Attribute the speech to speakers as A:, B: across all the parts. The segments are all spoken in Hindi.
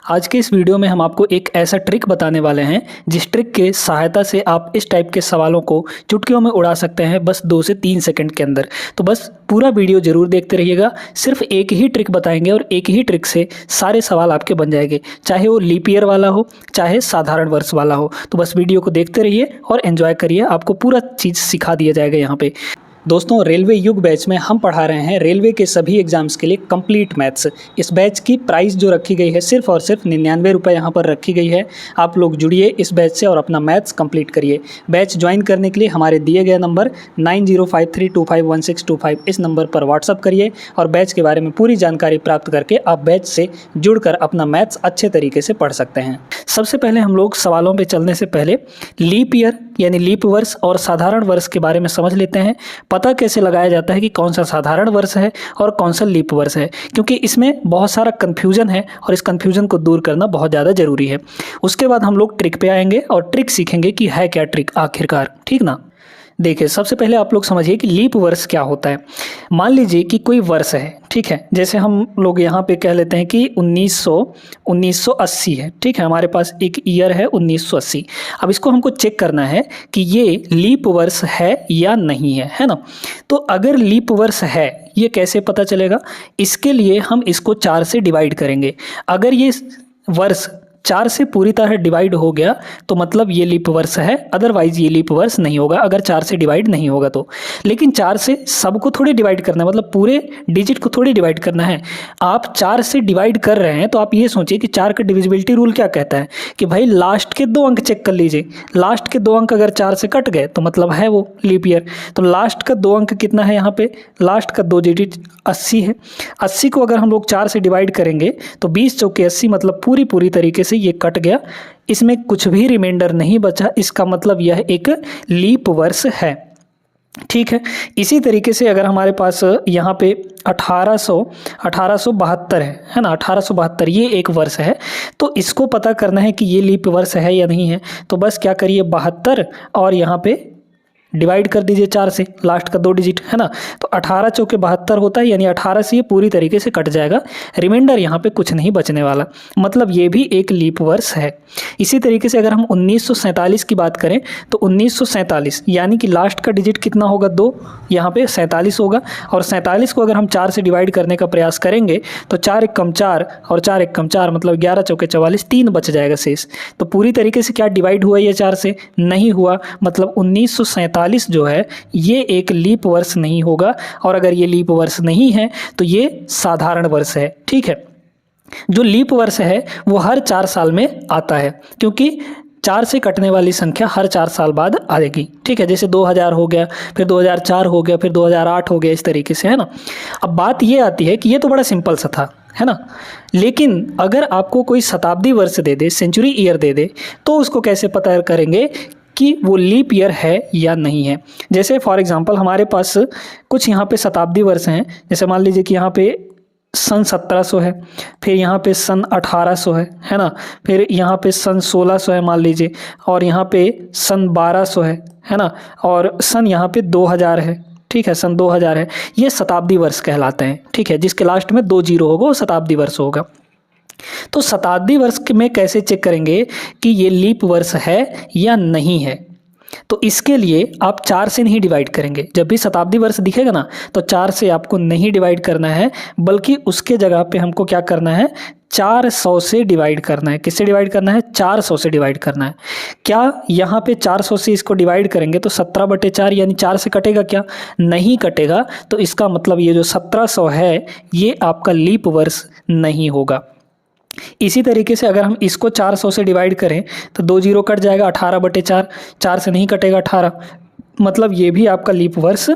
A: आज के इस वीडियो में हम आपको एक ऐसा ट्रिक बताने वाले हैं जिस ट्रिक के सहायता से आप इस टाइप के सवालों को चुटकियों में उड़ा सकते हैं बस 2 से 3 सेकंड के अंदर। तो बस पूरा वीडियो जरूर देखते रहिएगा। सिर्फ एक ही ट्रिक बताएंगे और एक ही ट्रिक से सारे सवाल आपके बन जाएंगे, चाहे वो लीप ईयर वाला हो चाहे साधारण वर्ष वाला हो। तो बस वीडियो को देखते रहिए और एंजॉय करिए, आपको पूरा चीज़ सिखा दिया जाएगा यहाँ पे। दोस्तों, रेलवे युग बैच में हम पढ़ा रहे हैं रेलवे के सभी एग्जाम्स के लिए कंप्लीट मैथ्स। इस बैच की प्राइस जो रखी गई है सिर्फ और सिर्फ 99 रुपये यहाँ पर रखी गई है। आप लोग जुड़िए इस बैच से और अपना मैथ्स कंप्लीट करिए। बैच ज्वाइन करने के लिए हमारे दिए गए नंबर 9053251625 इस नंबर पर व्हाट्सअप करिए और बैच के बारे में पूरी जानकारी प्राप्त करके आप बैच से जुड़कर अपना मैथ्स अच्छे तरीके से पढ़ सकते हैं। सबसे पहले हम लोग सवालों पर चलने से पहले लीप ईयर यानी लीप वर्ष और साधारण वर्ष के बारे में समझ लेते हैं। पता कैसे लगाया जाता है कि कौन सा साधारण वर्ष है और कौन सा लीप वर्ष है, क्योंकि इसमें बहुत सारा कन्फ्यूजन है और इस कन्फ्यूजन को दूर करना बहुत ज़्यादा ज़रूरी है। उसके बाद हम लोग ट्रिक पे आएंगे और ट्रिक सीखेंगे कि है क्या ट्रिक आखिरकार, ठीक ना। देखिए, सबसे पहले आप लोग समझिए कि लीप वर्ष क्या होता है। मान लीजिए कि कोई वर्ष है, ठीक है, जैसे हम लोग यहाँ पे कह लेते हैं कि 1980 है, ठीक है, हमारे पास एक ईयर है 1980। अब इसको हमको चेक करना है कि ये लीप वर्ष है या नहीं है ना। तो अगर लीप वर्ष है, ये कैसे पता चलेगा? इसके लिए हम इसको 4 से डिवाइड करेंगे। अगर ये वर्ष 4 से पूरी तरह डिवाइड हो गया तो मतलब ये लीप वर्ष है, अदरवाइज ये लीप वर्ष नहीं होगा अगर 4 से डिवाइड नहीं होगा तो। लेकिन 4 से सबको थोड़ी डिवाइड करना है, मतलब पूरे डिजिट को थोड़ी डिवाइड करना है। आप 4 से डिवाइड कर रहे हैं तो आप ये सोचिए कि 4 का डिविजिबिलिटी रूल क्या कहता है कि भाई लास्ट के 2 अंक चेक कर लीजिए। लास्ट के 2 अंक अगर 4 से कट गए तो मतलब है वो लीप ईयर। तो लास्ट का 2 अंक कितना है यहाँ पे? लास्ट का 2 डिजिट 80 है। 80 को अगर हम लोग 4 से डिवाइड करेंगे तो 20 चौके 80, मतलब पूरी तरीके से ये कट गया, इसमें कुछ भी रिमाइंडर नहीं बचा। इसका मतलब यह एक लीप वर्ष है, ठीक है। इसी तरीके से अगर हमारे पास यहाँ पे 1872 है ना, 1872 ये एक वर्ष है। तो इसको पता करना है कि ये लीप वर्ष है या नहीं है। तो बस क्या करिए, 72 और यहाँ पे डिवाइड कर दीजिए 4 से, लास्ट का 2 डिजिट है ना। तो 18 चौके 72 होता है, यानी 18 से ये पूरी तरीके से कट जाएगा, रिमाइंडर यहाँ पे कुछ नहीं बचने वाला, मतलब ये भी एक लीप वर्ष है। इसी तरीके से अगर हम 1947 की बात करें तो 1947 यानी कि लास्ट का डिजिट कितना होगा? 2, यहाँ पे 47 होगा। और 47 को अगर हम 4 से डिवाइड करने का प्रयास करेंगे तो 4 एकम 4 और 4 एकम 4, मतलब 11 चौके 44, 3 बच जाएगा शेष। तो पूरी तरीके से क्या डिवाइड हुआ ये 4 से? नहीं हुआ, मतलब 1947 जो है ये एक लीप वर्ष नहीं होगा। और अगर ये लीप वर्ष नहीं है तो ये साधारण वर्ष है, ठीक है। जो लीप वर्ष है वो हर 4 साल में आता है, क्योंकि 4 से कटने वाली संख्या हर 4 साल बाद आएगी, ठीक है। जैसे 2000 हो गया, फिर 2004 हो गया, फिर 2008 हो गया, इस तरीके से, है ना। अब बात ये आती है कि ये तो बड़ा सिंपल सा था, है ना। लेकिन अगर आपको कोई शताब्दी वर्ष दे दे, सेंचुरी ईयर दे दे, तो उसको कैसे पता करेंगे कि वो लीप ईयर है या नहीं है। जैसे फॉर एग्जांपल हमारे पास कुछ यहाँ पे शताब्दी वर्ष हैं। जैसे मान लीजिए कि यहाँ पे सन 1700 है, फिर यहाँ पे सन 1800 है ना, फिर यहाँ पे सन 1600 है मान लीजिए, और यहाँ पे सन 1200 है ना, और सन यहाँ पे 2000 है, ठीक है, सन 2000 है। ये शताब्दी वर्ष कहलाते हैं, ठीक है, जिसके लास्ट में 2 जीरो होगा वो शताब्दी वर्ष होगा। तो शताब्दी वर्ष में कैसे चेक करेंगे कि ये लीप वर्ष है या नहीं है? तो इसके लिए आप 4 से नहीं डिवाइड करेंगे। जब भी शताब्दी वर्ष दिखेगा ना तो 4 से आपको नहीं डिवाइड करना है, बल्कि उसके जगह पे हमको क्या करना है, 400 से डिवाइड करना है। किससे डिवाइड करना है? 400 से डिवाइड करना है। क्या यहाँ पे 400 से इसको डिवाइड करेंगे तो 17/4 यानी 4 से कटेगा क्या? नहीं कटेगा। तो इसका मतलब ये जो 1700 है ये आपका लीप वर्ष नहीं होगा। इसी तरीके से अगर हम इसको 400 से डिवाइड करें तो 2 जीरो कट जाएगा, 18/4, 4 से नहीं कटेगा 18, मतलब ये भी आपका लीप वर्ष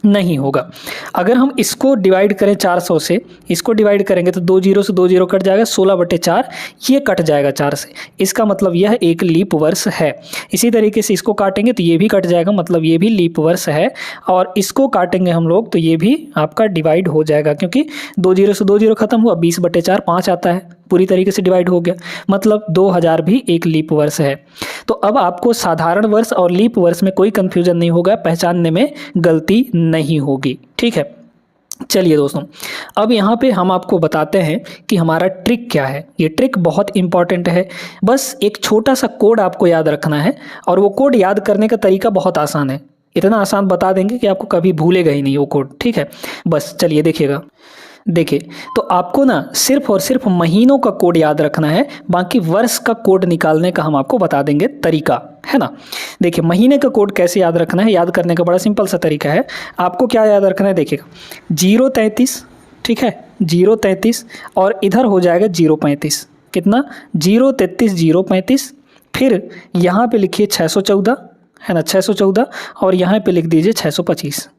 A: नहीं होगा। अगर हम इसको डिवाइड करें 400 से, इसको डिवाइड करेंगे तो 2 जीरो से 2 जीरो कट जाएगा, 16/4 ये कट जाएगा 4 से, इसका मतलब यह एक लीप वर्ष है। इसी तरीके से इसको काटेंगे तो ये भी कट जाएगा, मतलब ये भी लीप वर्ष है। और इसको काटेंगे हम लोग तो ये भी आपका डिवाइड हो जाएगा, क्योंकि 2 जीरो से 2 जीरो खत्म हुआ, 20/4 5 आता है, पूरी तरीके से डिवाइड हो गया, मतलब 2000 भी एक लीप वर्ष है। तो अब आपको साधारण वर्ष और लीप वर्ष में कोई कंफ्यूजन नहीं होगा, पहचानने में गलती नहीं होगी, ठीक है। चलिए दोस्तों, अब यहाँ पे हम आपको बताते हैं कि हमारा ट्रिक क्या है। ये ट्रिक बहुत इंपॉर्टेंट है। बस एक छोटा सा कोड आपको याद रखना है और वो कोड याद करने का तरीका बहुत आसान है। इतना आसान बता देंगे कि आपको कभी भूलेगा ही नहीं वो कोड, ठीक है। बस चलिए देखिएगा। देखिए, तो आपको ना सिर्फ और सिर्फ महीनों का कोड याद रखना है, बाकी वर्ष का कोड निकालने का हम आपको बता देंगे तरीका, है ना। देखिए, महीने का कोड कैसे याद रखना है, याद करने का बड़ा सिंपल सा तरीका है। आपको क्या याद रखना है, देखिएगा 033, ठीक है, 033 और इधर हो जाएगा 035। कितना, 033 035, फिर यहाँ पे लिखिए 614, है ना, 614 और यहाँ पे लिख दीजिए 625।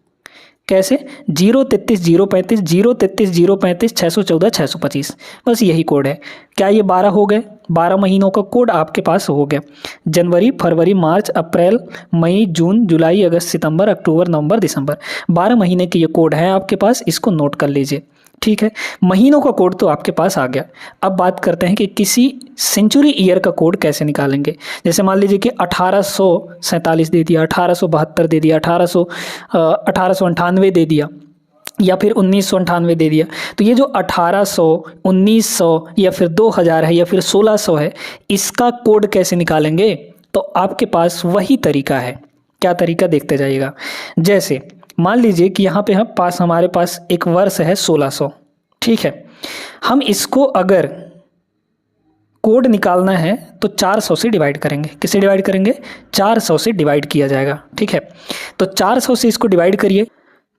A: कैसे, 033 035 033 035 614 625, बस यही कोड है। क्या ये 12 हो गए? 12 महीनों का कोड आपके पास हो गया। जनवरी, फरवरी, मार्च, अप्रैल, मई, जून, जुलाई, अगस्त, सितंबर, अक्टूबर, नवंबर, दिसंबर, 12 महीने के ये कोड है आपके पास, इसको नोट कर लीजिए, ठीक है। महीनों का कोड तो आपके पास आ गया। अब बात करते हैं कि किसी सेंचुरी ईयर का कोड कैसे निकालेंगे। जैसे मान लीजिए कि 1847 दे दिया, 1872 दे दिया, 1898 दे दिया, या फिर 1998 दे दिया। तो ये जो 1800, 1900 या फिर 2000 है या फिर 1600 है, इसका कोड कैसे निकालेंगे? तो आपके पास वही तरीका है। क्या तरीका, देखते जाइएगा। जैसे मान लीजिए कि यहाँ पे हमारे पास एक वर्ष है 1600, ठीक है। हम इसको अगर कोड निकालना है तो 400 से डिवाइड करेंगे। किससे डिवाइड करेंगे? 400 से डिवाइड किया जाएगा, ठीक है। तो 400 से इसको डिवाइड करिए,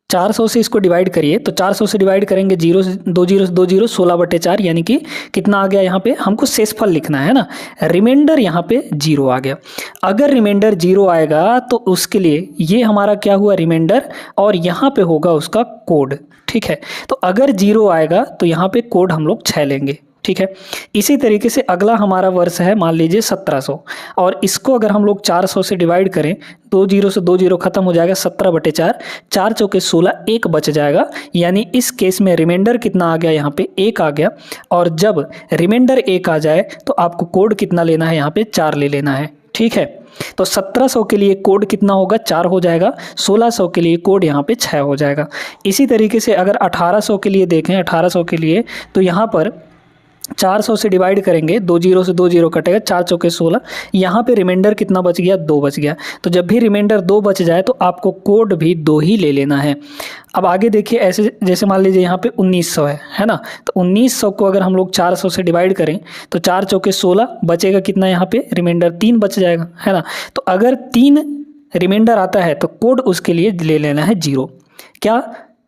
A: 400 से इसको डिवाइड करिए, तो 400 से डिवाइड करेंगे, 0 2 0 2 0 16/4, यानी कि कितना आ गया यहाँ पे, हमको शेषफल लिखना है ना, रिमाइंडर यहाँ पे 0 आ गया। अगर रिमाइंडर 0 आएगा तो उसके लिए ये हमारा क्या हुआ, रिमाइंडर, और यहाँ पे होगा उसका कोड, ठीक है। तो अगर 0 आएगा तो यहाँ पे कोड हम लोग 6 लेंगे, ठीक है। इसी तरीके से अगला हमारा वर्ष है मान लीजिए 1700, और इसको अगर हम लोग 400 से डिवाइड करें, 2 0 से 2 0 खत्म हो जाएगा, 17/4, 4 चौके 16, 1 बच जाएगा। यानी इस केस में रिमाइंडर कितना आ गया, यहाँ पे 1 आ गया। और जब रिमाइंडर 1 आ जाए तो आपको कोड कितना लेना है, यहाँ पे 4 ले लेना है, ठीक है। तो 1700 के लिए कोड कितना होगा, 4 हो जाएगा। 1600 के लिए कोड यहाँ पे 6 हो जाएगा। इसी तरीके से अगर 1800 के लिए देखें, 1800 के लिए तो यहाँ पर 400 से डिवाइड करेंगे, 2 0 से 2 0 कटेगा, 4 चौके 16, यहाँ पे रिमाइंडर कितना बच गया, 2 बच गया। तो जब भी रिमाइंडर 2 बच जाए तो आपको कोड भी 2 ही ले लेना है। अब आगे देखिए, ऐसे जैसे मान लीजिए यहाँ पे 1900 है ना, तो 1900 को अगर हम लोग 400 से डिवाइड करें तो 4 चौके 16, बचेगा कितना, यहाँ पे रिमाइंडर 3 बच जाएगा, है ना। तो अगर 3 रिमाइंडर आता है तो कोड उसके लिए ले लेना है 0। क्या,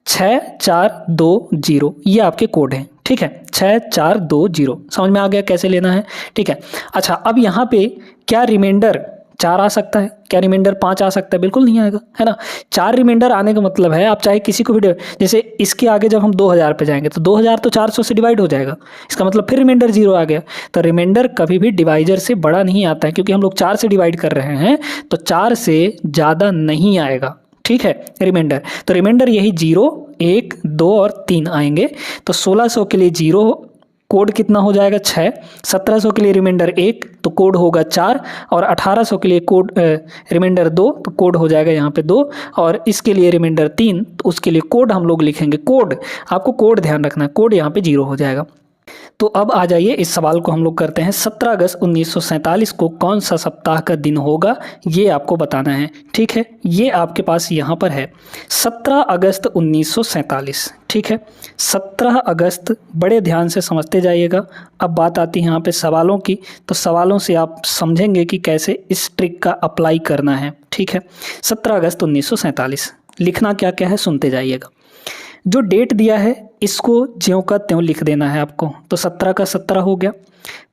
A: 6 4 2 0, ये आपके कोड हैं, ठीक है। 6 4 2 0, समझ में आ गया कैसे लेना है, ठीक है। अच्छा, अब यहाँ पे क्या रिमाइंडर 4 आ सकता है, क्या रिमाइंडर 5 आ सकता है? बिल्कुल नहीं आएगा, है ना। 4 रिमाइंडर आने का मतलब है, आप चाहे किसी को भी, जैसे इसके आगे जब हम 2000 पे जाएंगे तो 2000 तो 400 से डिवाइड हो जाएगा, इसका मतलब फिर रिमाइंडर 0 आ गया। तो रिमाइंडर कभी भी डिवाइजर से बड़ा नहीं आता है, क्योंकि हम लोग 4 से डिवाइड कर रहे हैं, तो 4 से ज़्यादा नहीं आएगा, ठीक है, रिमाइंडर। तो रिमाइंडर यही 0 1 2 और 3 आएंगे। तो 1600 के लिए 0, कोड कितना हो जाएगा, 6। 1700 के लिए रिमाइंडर 1, तो कोड होगा 4। और 1800 के लिए कोड रिमाइंडर 2, तो कोड हो जाएगा यहाँ पे 2। और इसके लिए रिमाइंडर 3, तो उसके लिए कोड हम लोग लिखेंगे, कोड, आपको कोड ध्यान रखना है, कोड यहाँ पे 0 हो जाएगा। तो अब आ जाइए, इस सवाल को हम लोग करते हैं। 17 अगस्त 1947 को कौन सा सप्ताह का दिन होगा, ये आपको बताना है, ठीक है। ये आपके पास यहाँ पर है 17 अगस्त 1947, ठीक है। 17 अगस्त, बड़े ध्यान से समझते जाइएगा। अब बात आती है यहाँ पे सवालों की, तो सवालों से आप समझेंगे कि कैसे इस ट्रिक का अप्लाई करना है, ठीक है। 17 अगस्त 1947 लिखना क्या क्या है, सुनते जाइएगा। जो डेट दिया है इसको ज्यों का त्यों लिख देना है आपको। तो 17 का 17 हो गया,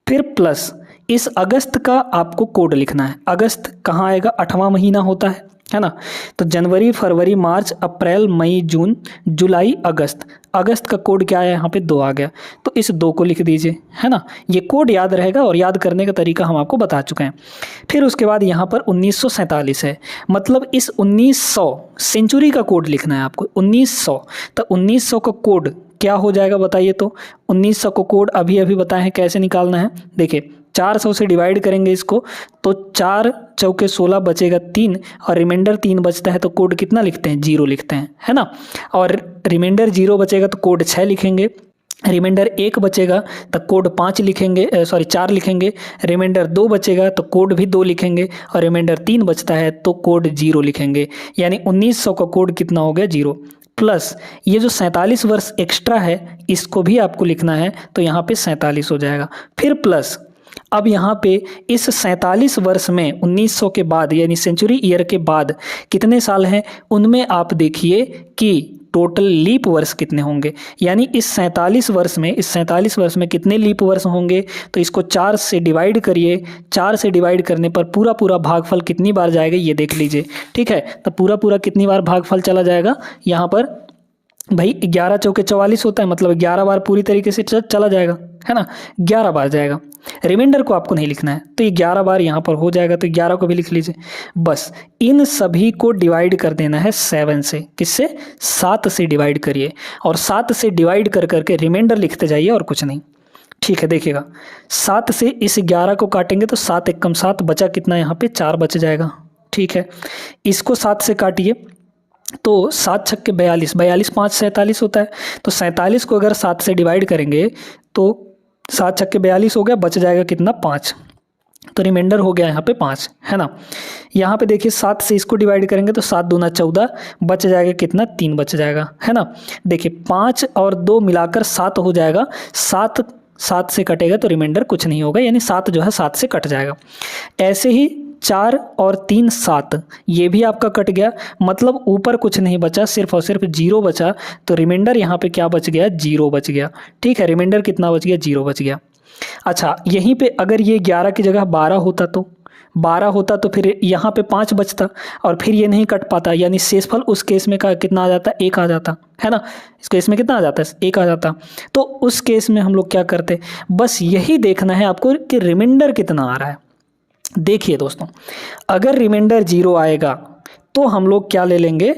A: फिर प्लस इस अगस्त का आपको कोड लिखना है। अगस्त कहाँ आएगा, 8वां महीना होता है ना। तो जनवरी, फरवरी, मार्च, अप्रैल, मई, जून, जुलाई, अगस्त, अगस्त का कोड क्या है, यहाँ पे 2 आ गया, तो इस 2 को लिख दीजिए, है ना। ये कोड याद रहेगा और याद करने का तरीका हम आपको बता चुके हैं। फिर उसके बाद यहाँ पर 1947 है, मतलब इस 1900 सेंचुरी का कोड लिखना है आपको, 1900। तो 1900 का कोड क्या हो जाएगा बताइए तो। 1900 को कोड अभी अभी बताएं कैसे निकालना है। देखिए, 400 से डिवाइड करेंगे इसको तो 4 चौके 16 बचेगा 3 और रिमाइंडर 3 बचता है तो कोड कितना लिखते हैं 0 लिखते हैं, है ना। और रिमाइंडर 0 बचेगा तो कोड 6 लिखेंगे, रिमाइंडर 1 बचेगा तो कोड 5 लिखेंगे, 4 लिखेंगे, रिमाइंडर 2 बचेगा तो कोड भी 2 लिखेंगे और रिमाइंडर 3 बचता है तो कोड 0 लिखेंगे। यानी 1900 का कोड कितना हो गया 0। प्लस ये जो 47 वर्ष एक्स्ट्रा है इसको भी आपको लिखना है तो यहाँ पे 47 हो जाएगा। फिर प्लस अब यहाँ पे इस 47 वर्ष में 1900 के बाद यानी सेंचुरी ईयर के बाद कितने साल हैं, उनमें आप देखिए कि टोटल लीप वर्ष कितने होंगे। यानी इस 47 वर्ष में कितने लीप वर्ष होंगे, तो इसको 4 से डिवाइड करिए। 4 से डिवाइड करने पर पूरा पूरा भागफल कितनी बार जाएगा ये देख लीजिए, ठीक है। तो पूरा पूरा कितनी बार भागफल चला जाएगा, यहाँ पर भाई 11 चौके 44 होता है, मतलब 11 बार पूरी तरीके से चला जाएगा, है ना, 11 बार जाएगा। रिमाइंडर को आपको नहीं लिखना है तो ये 11 बार यहाँ पर हो जाएगा तो 11 को भी लिख लीजिए। बस इन सभी को डिवाइड कर देना है 7 से। किससे, 7 से डिवाइड करिए और 7 से डिवाइड कर करके रिमाइंडर लिखते जाइए और कुछ नहीं, ठीक है। देखिएगा 7 से इस 11 को काटेंगे तो 7 एकम 7 बचा कितना, यहाँ पे 4 बच जाएगा, ठीक है। इसको 7 से काटिए तो 7 छक्के 42, 42 5 47 होता है, तो 47 को अगर 7 से डिवाइड करेंगे तो 7 छक्के 42 हो गया, बच जाएगा कितना 5, तो रिमाइंडर हो गया यहाँ पे 5, है ना। यहाँ पे देखिए 7 से इसको डिवाइड करेंगे तो 7 दूना 14, बच जाएगा कितना 3 बच जाएगा, है ना। देखिए 5 और 2 मिलाकर 7 हो जाएगा, 7 से कटेगा तो रिमाइंडर कुछ नहीं होगा, यानी 7 जो है 7 से कट जाएगा। ऐसे ही 4 और 3 7, ये भी आपका कट गया, मतलब ऊपर कुछ नहीं बचा, सिर्फ और सिर्फ 0 बचा, तो रिमाइंडर यहाँ पे क्या बच गया 0 बच गया, ठीक है। रिमाइंडर कितना बच गया 0 बच गया। अच्छा यहीं पे अगर ये 11 की जगह 12 होता तो फिर यहाँ पे 5 बचता और फिर ये नहीं कट पाता, यानी शेषफल उस केस में का कितना आ जाता, 1 आ जाता, है ना। इस केस में कितना आ जाता है 1 आ जाता। तो उस केस में हम लोग क्या करते, बस यही देखना है आपको कि रिमाइंडर कितना आ रहा है। देखिए दोस्तों, अगर रिमाइंडर 0 आएगा तो हम लोग क्या ले लेंगे,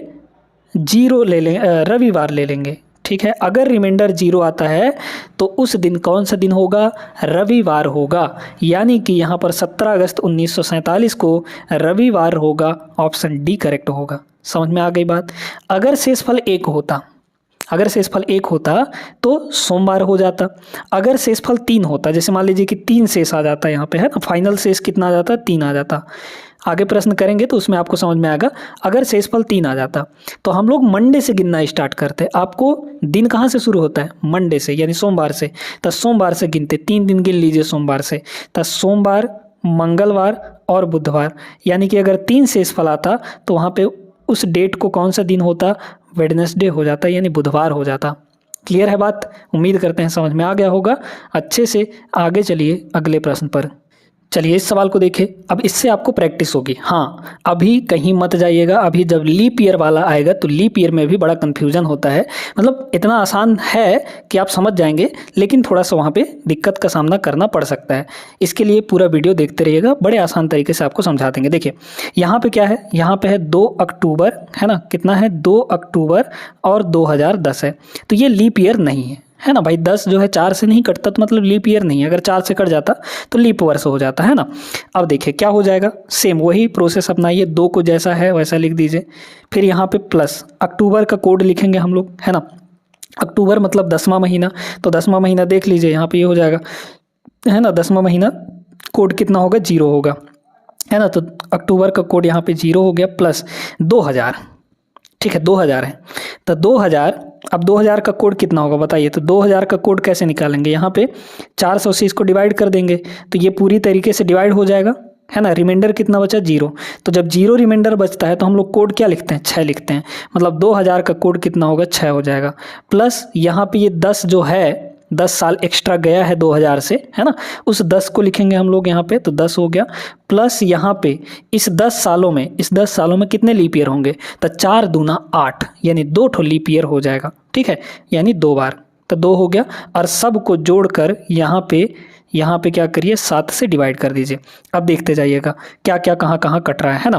A: 0 ले लेंगे, रविवार ले लेंगे, ठीक है। अगर रिमाइंडर 0 आता है तो उस दिन कौन सा दिन होगा, रविवार होगा, यानी कि यहाँ पर 17 अगस्त 1947 को रविवार होगा, ऑप्शन डी करेक्ट होगा। समझ में आ गई बात। अगर शेषफल 1 होता तो सोमवार हो जाता। अगर शेषफल 3 होता, जैसे मान लीजिए कि 3 शेष आ जाता यहाँ पे, है ना, फाइनल शेष कितना आ जाता, 3 आ जाता। आगे प्रश्न करेंगे तो उसमें आपको समझ में आएगा। अगर शेषफल 3 आ जाता तो हम लोग मंडे से गिनना स्टार्ट करते। आपको दिन कहाँ से शुरू होता है, मंडे से, यानी सोमवार से। तो सोमवार से गिनते, 3 दिन गिन लीजिए सोमवार से। तो सोमवार, मंगलवार और बुधवार, यानी कि अगर 3 शेषफल आता तो वहाँ पे उस डेट को कौन सा दिन होता, वेडनेसडे हो जाता, यानी बुधवार हो जाता। क्लियर है बात, उम्मीद करते हैं समझ में आ गया होगा। अच्छे से आगे चलिए अगले प्रश्न पर। चलिए इस सवाल को देखिए, अब इससे आपको प्रैक्टिस होगी। हाँ अभी कहीं मत जाइएगा, अभी जब लीप ईयर वाला आएगा तो लीप ईयर में भी बड़ा कन्फ्यूजन होता है। मतलब इतना आसान है कि आप समझ जाएंगे, लेकिन थोड़ा सा वहाँ पे दिक्कत का सामना करना पड़ सकता है। इसके लिए पूरा वीडियो देखते रहिएगा, बड़े आसान तरीके से आपको समझा देंगे। देखिए यहाँ पे क्या है, यहाँ पे है 2 अक्टूबर, है ना, कितना है 2 अक्टूबर और 2010 है, तो ये लीप ईयर नहीं है ना भाई। 10 जो है 4 से नहीं कटता तो मतलब लीप ईयर नहीं है। अगर 4 से कट जाता तो लीप वर्ष हो जाता, है ना। अब देखिए क्या हो जाएगा, सेम वही प्रोसेस अपनाइए, 2 को जैसा है वैसा लिख दीजिए। फिर यहाँ पे प्लस अक्टूबर का कोड लिखेंगे हम लोग, है ना। अक्टूबर मतलब 10वां महीना, तो 10वां महीना देख लीजिए यहाँ पे ये हो जाएगा, है ना। 10वां महीना कोड कितना होगा, 0 होगा, है ना। तो अक्टूबर का कोड यहाँ पे 0 हो गया, प्लस 2000, ठीक है 2000 है। तो 2000, अब 2000 का कोड कितना होगा बताइए। तो 2000 का कोड कैसे निकालेंगे, यहाँ पे 400 से इसको डिवाइड कर देंगे तो ये पूरी तरीके से डिवाइड हो जाएगा, है ना। रिमाइंडर कितना बचा 0, तो जब 0 रिमाइंडर बचता है तो हम लोग कोड क्या लिखते हैं, 6 लिखते हैं। मतलब 2000 का कोड कितना होगा, 6 हो जाएगा। प्लस यहाँ पे ये 10 जो है, 10 साल एक्स्ट्रा गया है 2000 से, है ना, उस 10 को लिखेंगे हम लोग यहाँ पे, तो 10 हो गया। प्लस यहाँ पे इस 10 सालों में कितने लीप ईयर होंगे, तो 4 दूना 8, यानी 2 ठो लीप ईयर हो जाएगा, ठीक है, यानी 2 बार, तो 2 हो गया। और सब को जोड़कर यहाँ पे क्या करिए, 7 से डिवाइड कर दीजिए। अब देखते जाइएगा क्या क्या कहाँ कट रहा है ना।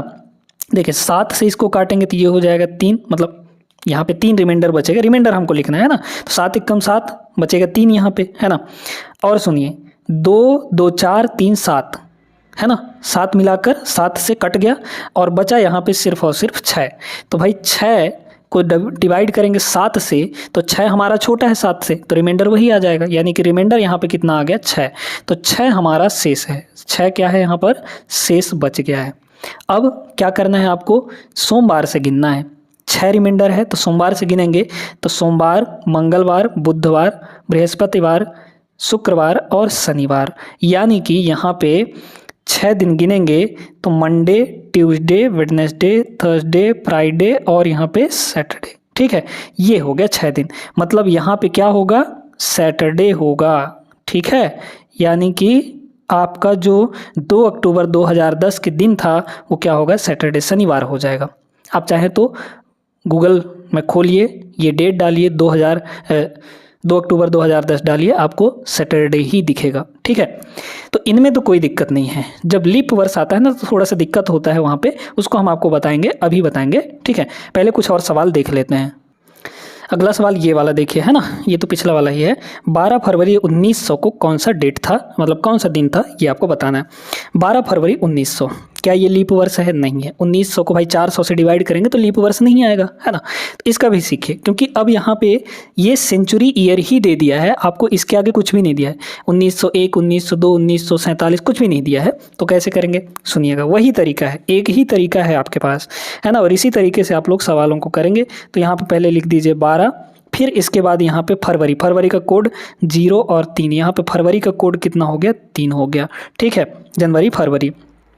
A: देखिए 7 से इसको काटेंगे तो ये हो जाएगा 3, मतलब यहाँ पे 3 रिमाइंडर बचेगा, रिमाइंडर हमको लिखना है ना। तो 7 एकम 7 बचेगा 3 यहाँ पे, है ना। और सुनिए 2 2 4 3 7 है ना, 7 मिलाकर 7 से कट गया और बचा यहाँ पे सिर्फ और सिर्फ 6। तो भाई 6 को डिवाइड करेंगे 7 से तो 6 हमारा छोटा है 7 से, तो रिमाइंडर वही आ जाएगा, यानी कि रिमाइंडर यहाँ पे कितना आ गया 6। तो 6 हमारा शेष है, 6 क्या है यहाँ पर शेष बच गया है। अब क्या करना है आपको, सोमवार से गिनना है। 6 रिमाइंडर है तो सोमवार से गिनेंगे, तो सोमवार, मंगलवार, बुधवार, बृहस्पतिवार, शुक्रवार और शनिवार, यानी कि यहाँ पे 6 दिन गिनेंगे तो Monday, Tuesday, Wednesday, Thursday, Friday और यहाँ पे सैटरडे। ठीक है, ये हो गया 6 दिन। मतलब यहाँ पे क्या होगा, सैटरडे होगा। ठीक है, यानी कि आपका जो 2 अक्टूबर 2010 के दिन था वो क्या होगा, सैटरडे, शनिवार हो जाएगा। आप चाहें तो गूगल में खोलिए, ये डेट डालिए 2 अक्टूबर 2010 डालिए, आपको सैटरडे ही दिखेगा। ठीक है, तो इनमें तो कोई दिक्कत नहीं है। जब लीप वर्ष आता है ना तो थोड़ा सा दिक्कत होता है वहाँ पे, उसको हम आपको बताएंगे, अभी बताएंगे। ठीक है, पहले कुछ और सवाल देख लेते हैं। अगला सवाल ये वाला देखिए, है ना, ये तो पिछला वाला ही है। 12 फरवरी 1900 को कौन सा डेट था, मतलब कौन सा दिन था, ये आपको बताना है। 12 फरवरी 1900, क्या ये लीप वर्ष है? नहीं है। 1900 को भाई 400 से डिवाइड करेंगे तो लीप वर्ष नहीं आएगा, है ना। तो इसका भी सीखिए, क्योंकि अब यहाँ पे ये सेंचुरी ईयर ही दे दिया है आपको, इसके आगे कुछ भी नहीं दिया है। 1901, 1902, 1947 कुछ भी नहीं दिया है। तो कैसे करेंगे, सुनिएगा, वही तरीका है, एक ही तरीका है आपके पास, है ना। और इसी तरीके से आप लोग सवालों को करेंगे। तो यहाँ पे पहले लिख दीजिए 12, फिर इसके बाद यहाँ पे फरवरी, फरवरी का कोड 0 और 3, यहाँ पे फरवरी का कोड कितना हो गया, 3 हो गया। ठीक है, जनवरी, फरवरी,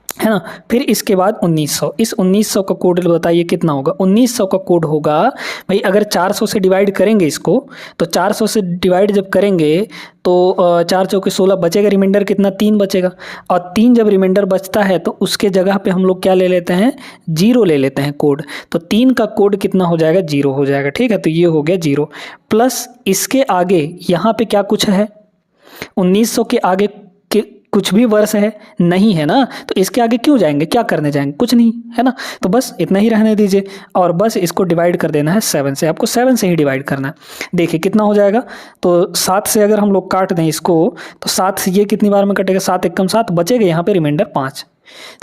A: है ना। फिर इसके बाद 1900, इस 1900 का कोड बताइए कितना होगा। 1900 का कोड होगा भाई, अगर 400 से डिवाइड करेंगे इसको, तो 400 से डिवाइड जब करेंगे तो 4 चौके 16 बचेगा, रिमाइंडर कितना, 3 बचेगा। और 3 जब रिमाइंडर बचता है तो उसके जगह पे हम लोग क्या ले लेते हैं, 0 ले लेते हैं कोड। तो 3 का कोड कितना हो जाएगा, 0 हो जाएगा। ठीक है, तो ये हो गया 0 प्लस इसके आगे यहाँ पे क्या कुछ है, 1900 के आगे कुछ भी वर्ष है नहीं, है ना। तो इसके आगे क्यों जाएंगे, क्या करने जाएंगे, कुछ नहीं, है ना। तो बस इतना ही रहने दीजिए और बस इसको डिवाइड कर देना है 7 से, आपको 7 से ही डिवाइड करना है। देखिए कितना हो जाएगा, तो 7 से अगर हम लोग काट दें इसको तो 7 से ये कितनी बार में कटेगा, 7 एकम 7, बचेगा यहाँ पे रिमाइंडर 5,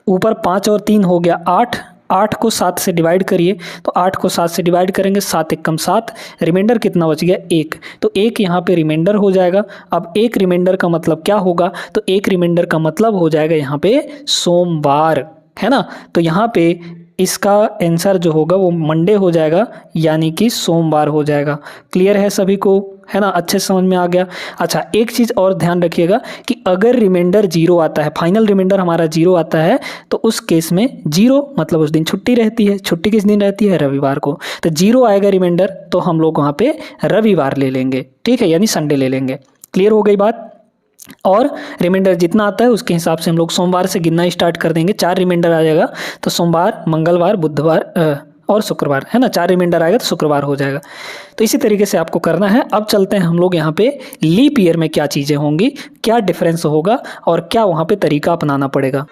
A: ऊपर 5 और 3 हो गया 8। 8 को 7 से डिवाइड करिए, तो 8 को 7 से डिवाइड करेंगे, 7 एकम 7, रिमाइंडर कितना बच गया, 1। तो 1 यहाँ पे रिमाइंडर हो जाएगा। अब 1 रिमाइंडर का मतलब क्या होगा, तो 1 रिमाइंडर का मतलब हो जाएगा यहाँ पे सोमवार, है ना। तो यहाँ पे इसका आंसर जो होगा वो मंडे हो जाएगा, यानी कि सोमवार हो जाएगा। क्लियर है सभी को, है ना, अच्छे समझ में आ गया। अच्छा, एक चीज़ और ध्यान रखिएगा कि अगर रिमाइंडर 0 आता है, फाइनल रिमाइंडर हमारा 0 आता है, तो उस केस में 0 मतलब उस दिन छुट्टी रहती है। छुट्टी किस दिन रहती है, रविवार को। तो 0 आएगा रिमाइंडर तो हम लोग वहाँ पे रविवार ले लेंगे। ठीक है, यानी संडे ले लेंगे। क्लियर हो गई बात। और रिमाइंडर जितना आता है उसके हिसाब से हम लोग सोमवार से गिनना स्टार्ट कर देंगे। 4 रिमाइंडर आ जाएगा तो सोमवार, मंगलवार, बुधवार और शुक्रवार, है ना। 4 रिमाइंडर आएगा तो शुक्रवार हो जाएगा। तो इसी तरीके से आपको करना है। अब चलते हैं हम लोग यहाँ पे लीप ईयर में क्या चीज़ें होंगी, क्या डिफरेंस होगा और क्या वहाँ पे तरीका अपनाना पड़ेगा।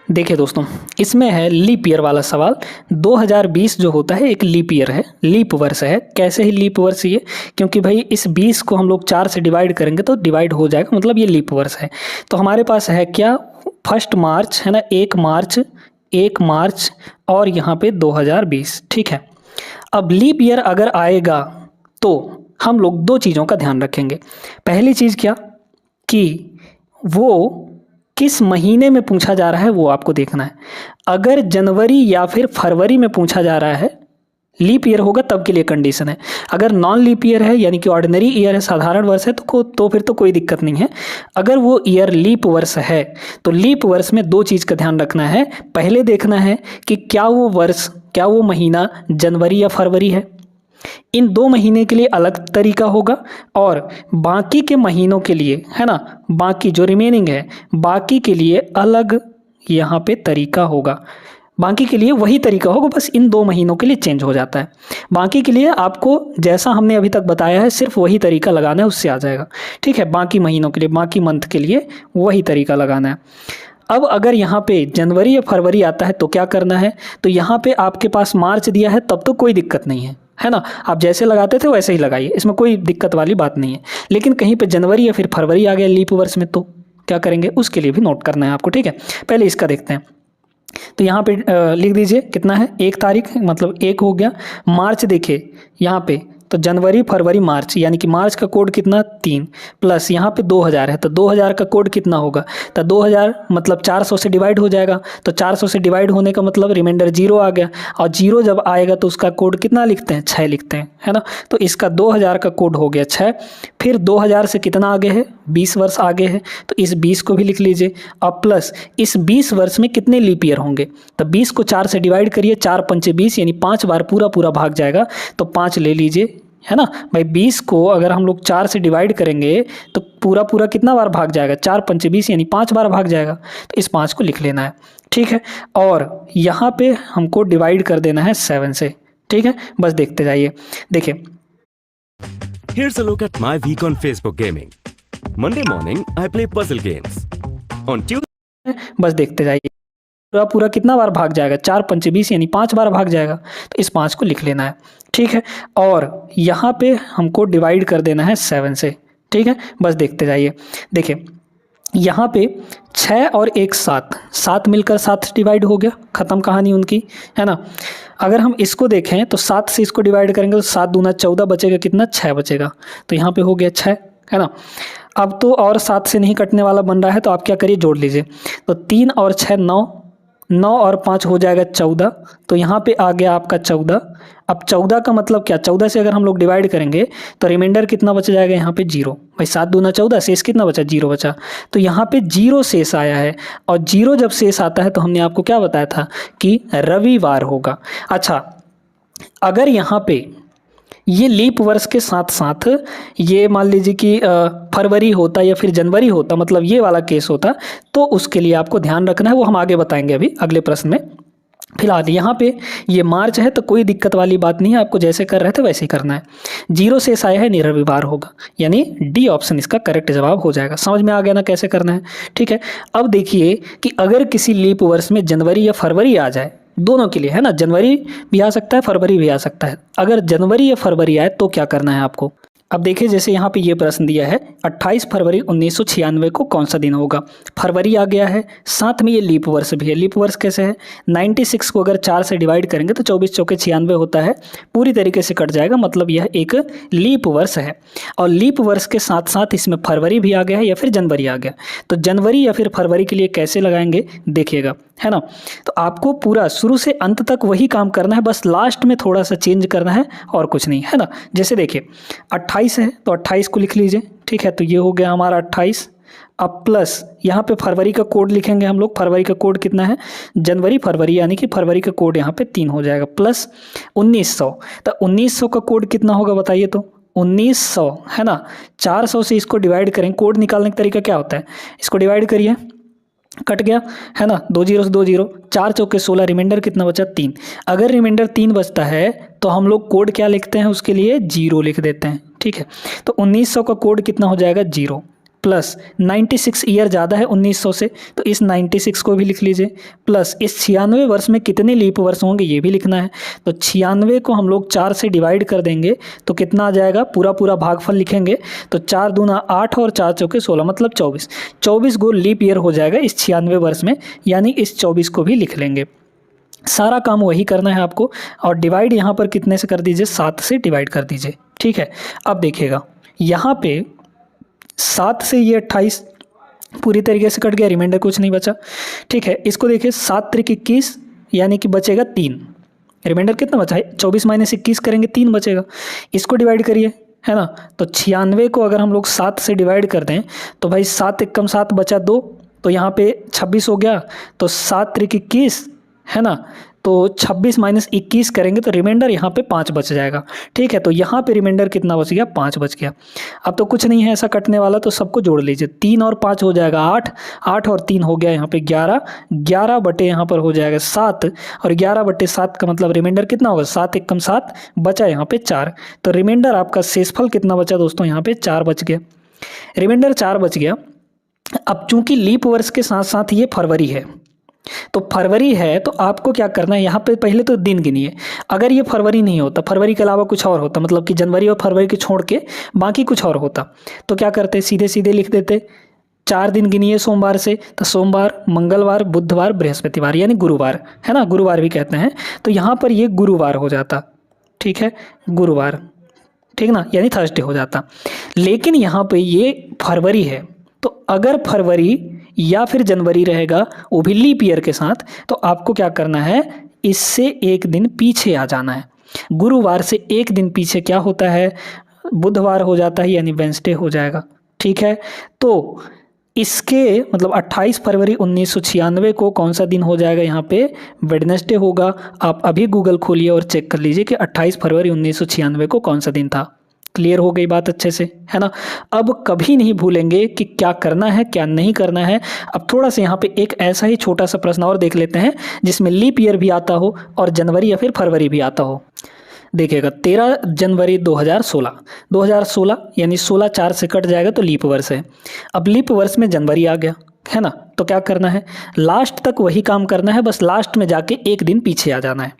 A: देखिए दोस्तों, इसमें है लीप ईयर वाला सवाल। 2020 जो होता है एक लीप ईयर है, लीप वर्ष है। कैसे ही लीप वर्ष ये, क्योंकि भाई इस 20 को हम लोग 4 से डिवाइड करेंगे तो डिवाइड हो जाएगा, मतलब ये लीप वर्ष है। तो हमारे पास है क्या, 1 मार्च, है ना, 1 मार्च और यहाँ पे 2020। ठीक है, अब लीप ईयर अगर आएगा तो हम लोग 2 चीज़ों का ध्यान रखेंगे। पहली चीज़ क्या, कि वो किस महीने में पूछा जा रहा है वो आपको देखना है। अगर जनवरी या फिर फरवरी में पूछा जा रहा है, लीप ईयर होगा तब के लिए कंडीशन है। अगर नॉन लीप ईयर है, यानी कि ऑर्डिनरी ईयर है, साधारण वर्ष है, तो फिर तो कोई दिक्कत नहीं है। अगर वो ईयर लीप वर्ष है तो लीप वर्ष में 2 चीज़ का ध्यान रखना है। पहले देखना है कि क्या वो महीना जनवरी या फरवरी है। इन 2 महीने के लिए अलग तरीका होगा और बाकी के महीनों के लिए, है ना, बाकी जो रिमेनिंग है बाकी के लिए अलग यहाँ पे तरीका होगा। बाकी के लिए वही तरीका होगा, बस इन 2 महीनों के लिए चेंज हो जाता है। बाकी के लिए आपको जैसा हमने अभी तक बताया है सिर्फ वही तरीका लगाना है, उससे आ जाएगा। ठीक है, बाकी महीनों के लिए, बाकी मंथ के लिए वही तरीका लगाना है। अब अगर यहाँ पे जनवरी या फरवरी आता है तो क्या करना है, तो यहाँ पे आपके पास मार्च दिया है तब तो कोई दिक्कत नहीं है ना। आप जैसे लगाते थे वैसे ही लगाइए, इसमें कोई दिक्कत वाली बात नहीं है। लेकिन कहीं पे जनवरी या फिर फरवरी आ गया लीप वर्ष में तो क्या करेंगे, उसके लिए भी नोट करना है आपको, ठीक है। पहले इसका देखते हैं। तो यहाँ पे लिख दीजिए कितना है, 1 तारीख, मतलब 1 हो गया। मार्च देखिए यहाँ पे, तो जनवरी फरवरी मार्च, यानी कि मार्च का कोड कितना 3, प्लस यहाँ पे 2000 है, तो 2000 का कोड कितना होगा, तो 2000 मतलब 400 से डिवाइड हो जाएगा। तो 400 से डिवाइड होने का मतलब रिमाइंडर 0 आ गया, और 0 जब आएगा तो उसका कोड कितना लिखते हैं, 6 लिखते हैं, है ना। तो इसका 2000 का कोड हो गया 6। फिर 2000 से कितना आगे है, 20 वर्ष आगे है, तो इस 20 को भी लिख लीजिए। अब प्लस इस 20 वर्ष में कितने लीप ईयर होंगे, तो 20 को 4 से डिवाइड करिए, 4 पंचे 20, यानी 5 बार पूरा पूरा भाग जाएगा, तो 5 ले लीजिए, है ना भाई। 20 को अगर हम लोग 4 से डिवाइड करेंगे तो पूरा पूरा कितना बार भाग जाएगा, 4 पंचे 20, यानी 5 बार भाग जाएगा, तो इस 5 को लिख लेना है, ठीक है। और यहाँ पे हमको डिवाइड कर देना है 7 से, ठीक है। बस देखते जाइए, देखिए।
B: Here's a look at my week on Facebook gaming. Monday morning, I play puzzle games. On Tuesday,
A: बस देखते जाइए, पूरा पूरा कितना बार भाग जाएगा, 4 पंचे 20, यानी 5 बार भाग जाएगा, तो इस 5 को लिख लेना है, ठीक है। और यहाँ पे हमको डिवाइड कर देना है 7 से, ठीक है। बस देखते जाइए, देखिए यहाँ पे 6 और 1 7, 7 मिलकर 7 से डिवाइड हो गया, ख़त्म कहानी उनकी, है ना। अगर हम इसको देखें तो 7 से इसको डिवाइड करेंगे तो 7 दूना 14 बचेगा, कितना 6 बचेगा, तो यहाँ पे हो गया 6, है ना। अब तो और 7 से नहीं कटने वाला बन रहा है, तो आप क्या करिए, जोड़ लीजिए। तो 3 और 6 9, 9 और 5 हो जाएगा 14, तो यहाँ पे आ गया आपका 14। अब 14 का मतलब क्या, 14 से अगर हम लोग डिवाइड करेंगे तो रिमाइंडर कितना बच जाएगा, यहाँ पे 0। भाई 7 दूना 14, शेष कितना बचा, 0 बचा, तो यहाँ पे 0 शेष आया है। और 0 जब शेष आता है तो हमने आपको क्या बताया था कि रविवार होगा। अच्छा, अगर यहाँ पे ये लीप वर्ष के साथ साथ ये मान लीजिए कि फरवरी होता या फिर जनवरी होता, मतलब ये वाला केस होता, तो उसके लिए आपको ध्यान रखना है, वो हम आगे बताएंगे अभी अगले प्रश्न में। फिलहाल यहाँ पे ये मार्च है तो कोई दिक्कत वाली बात नहीं है, आपको जैसे कर रहे थे वैसे ही करना है। 0 से आया है, नहीं रविवार होगा, यानी डी ऑप्शन इसका करेक्ट जवाब हो जाएगा। समझ में आ गया ना कैसे करना है, ठीक है। अब देखिए कि अगर किसी लीप वर्ष में जनवरी या फरवरी आ जाए, दोनों के लिए, है ना, जनवरी भी आ सकता है, फरवरी भी आ सकता है। अगर जनवरी या फरवरी आए तो क्या करना है आपको। अब देखिए, जैसे यहाँ पे ये प्रश्न दिया है, 28 फरवरी 1996 को कौन सा दिन होगा। फरवरी आ गया है, साथ में ये लीप वर्ष भी है। लीप वर्ष कैसे है, 96 को अगर 4 से डिवाइड करेंगे तो 24 चौके 96 होता है, पूरी तरीके से कट जाएगा, मतलब यह एक लीप वर्ष है। और लीप वर्ष के साथ साथ इसमें फरवरी भी आ गया है या फिर जनवरी आ गया, तो जनवरी या फिर फरवरी के लिए कैसे लगाएंगे देखिएगा, है ना। तो आपको पूरा शुरू से अंत तक वही काम करना है, बस लास्ट में थोड़ा सा चेंज करना है और कुछ नहीं, है ना। जैसे देखिए 28 है तो 28 को लिख लीजिए, ठीक है, तो ये हो गया हमारा 28। अब प्लस यहाँ पे फरवरी का कोड लिखेंगे हम लोग। फरवरी का कोड कितना है, जनवरी फरवरी, यानी कि फरवरी का कोड यहाँ पे 3 हो जाएगा, प्लस 1900। तो 1900 का कोड कितना होगा बताइए, तो 1900, है ना। 400 से इसको डिवाइड करें, कोड निकालने का तरीका क्या होता है, इसको डिवाइड करिए, कट गया, है ना, 2 0 से 2 0, 4 चौके 16, रिमाइंडर कितना बचा 3। अगर रिमाइंडर 3 बचता है तो हम लोग कोड क्या लिखते हैं, उसके लिए 0 लिख देते हैं, ठीक है। तो 1900 का कोड कितना हो जाएगा 0, प्लस 96 ईयर ज़्यादा है 1900 से, तो इस 96 को भी लिख लीजिए, प्लस इस 96 वर्ष में कितने लीप वर्ष होंगे ये भी लिखना है। तो 96 को हम लोग 4 से डिवाइड कर देंगे तो कितना आ जाएगा, पूरा पूरा भागफल लिखेंगे, तो 4 दूना 8 और 4 चौके 16, मतलब 24। 24 गो लीप ईयर हो जाएगा इस 96 वर्ष में, यानी इस 24 को भी लिख लेंगे। सारा काम वही करना है आपको। और डिवाइड यहाँ पर कितने से कर दीजिए, 7 से डिवाइड कर दीजिए, ठीक है। अब देखिएगा यहाँ पे 7 से ये 28 पूरी तरीके से कट गया, रिमाइंडर कुछ नहीं बचा, ठीक है। इसको देखिए 7 त्रिक 21, यानी कि बचेगा 3, रिमाइंडर कितना बचा है, 24 माइनस 21 करेंगे 3 बचेगा। इसको डिवाइड करिए, है ना, तो 96 को अगर हम लोग 7 से डिवाइड कर दें तो भाई 7 एकम 7 बचा 2, तो यहाँ पे 26 हो गया, तो 7 त्रिक 21, है ना, तो 26 माइनस 21 करेंगे तो रिमाइंडर यहाँ पे 5 बच जाएगा, ठीक है। तो यहाँ पे रिमाइंडर कितना बच गया, 5 बच गया। अब तो कुछ नहीं है ऐसा कटने वाला, तो सबको जोड़ लीजिए, 3 और 5 हो जाएगा 8, 8 और 3 हो गया यहाँ पे 11, 11 बटे यहाँ पर हो जाएगा 7, और 11 बटे 7 का मतलब रिमाइंडर कितना होगा, 7 एकम 7 बचा यहाँ पे 4, तो रिमाइंडर आपका शेषफल कितना बचा दोस्तों, यहाँ पे 4 बच गया, रिमाइंडर 4 बच गया। अब चूंकि लीप वर्ष के साथ साथ ये फरवरी है, तो फरवरी है तो आपको क्या करना है, यहाँ पे पहले तो दिन गिनिए। अगर ये फरवरी नहीं होता, फरवरी के अलावा कुछ और होता, मतलब कि जनवरी और फरवरी के छोड़ के बाकी कुछ और होता, तो क्या करते, सीधे सीधे लिख देते 4 दिन गिनिए सोमवार से, तो सोमवार, मंगलवार, बुधवार, बृहस्पतिवार यानी गुरुवार, है ना, गुरुवार भी कहते हैं। तो यहाँ पर ये गुरुवार हो जाता, ठीक है, गुरुवार, ठीक ना, यानी थर्सडे हो जाता। लेकिन यहाँ पे ये फरवरी है, तो अगर फरवरी या फिर जनवरी रहेगा वो भी लीप ईयर के साथ, तो आपको क्या करना है, इससे एक दिन पीछे आ जाना है। गुरुवार से एक दिन पीछे क्या होता है, बुधवार हो जाता है, यानी वेंसडे हो जाएगा, ठीक है। तो इसके मतलब 28 फरवरी 1996 को कौन सा दिन हो जाएगा, यहाँ पे वेडनेसडे होगा। आप अभी गूगल खोलिए और चेक कर लीजिए कि 28 फरवरी 1996 को कौन सा दिन था। क्लियर हो गई बात अच्छे से, है ना। अब कभी नहीं भूलेंगे कि क्या करना है क्या नहीं करना है। अब थोड़ा सा यहाँ पे एक ऐसा ही छोटा सा प्रश्न और देख लेते हैं जिसमें लीप ईयर भी आता हो और जनवरी या फिर फरवरी भी आता हो। देखिएगा 13 जनवरी 2016 यानी 16 4 से कट जाएगा तो लीप वर्ष है। अब लीप वर्ष में जनवरी आ गया, है ना, तो क्या करना है, लास्ट तक वही काम करना है, बस लास्ट में जाके एक दिन पीछे आ जाना है।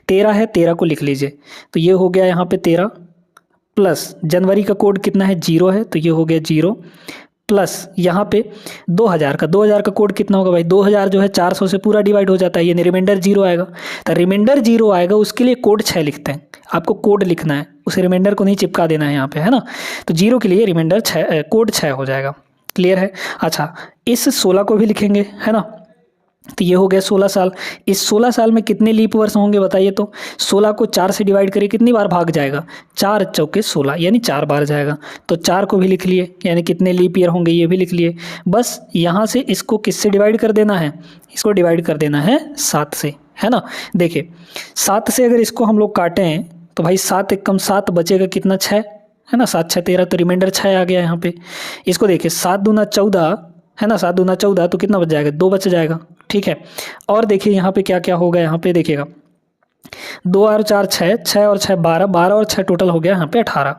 A: 13 है, 13 को लिख लीजिए, तो ये हो गया यहाँ पे 13 प्लस जनवरी का कोड कितना है, 0 है, तो ये हो गया 0 प्लस यहाँ पे 2000 का कोड कितना होगा भाई, 2000 जो है 400 से पूरा डिवाइड हो जाता है, यानी रिमाइंडर 0 आएगा। तो रिमाइंडर 0 आएगा, उसके लिए कोड 6 लिखते हैं, आपको कोड लिखना है, उस रिमाइंडर को नहीं चिपका देना है यहाँ पे, है ना। तो 0 के लिए रिमाइंडर 6, कोड 6 हो जाएगा। क्लियर है। अच्छा, इस 16 को भी लिखेंगे, है ना, तो ये हो गया 16 साल। इस 16 साल में कितने लीप वर्ष होंगे बताइए, तो 16 को 4 से डिवाइड करिए, कितनी बार भाग जाएगा, 4 चौके 16 यानी 4 बार जाएगा। तो 4 को भी लिख लिए, यानी कितने लीप ईयर होंगे ये भी लिख लिए। बस यहाँ से इसको किससे डिवाइड कर देना है, इसको डिवाइड कर देना है 7 से, है ना। देखिए 7 से अगर इसको हम लोग काटें तो भाई 7 एक कम 7 बचेगा कितना, 6, है ना, 7 6 13, तो रिमाइंडर 6 आ गया यहाँ पे। इसको देखिए 7 दूना 14, है ना, 7 दूना 14, तो कितना बच जाएगा, 2 बच जाएगा, ठीक है। और देखिए यहाँ पे क्या क्या होगा, यहाँ पे देखिएगा 2 और 4 6, 6 और 6 12, 12 और 6 टोटल हो गया यहाँ पे 18।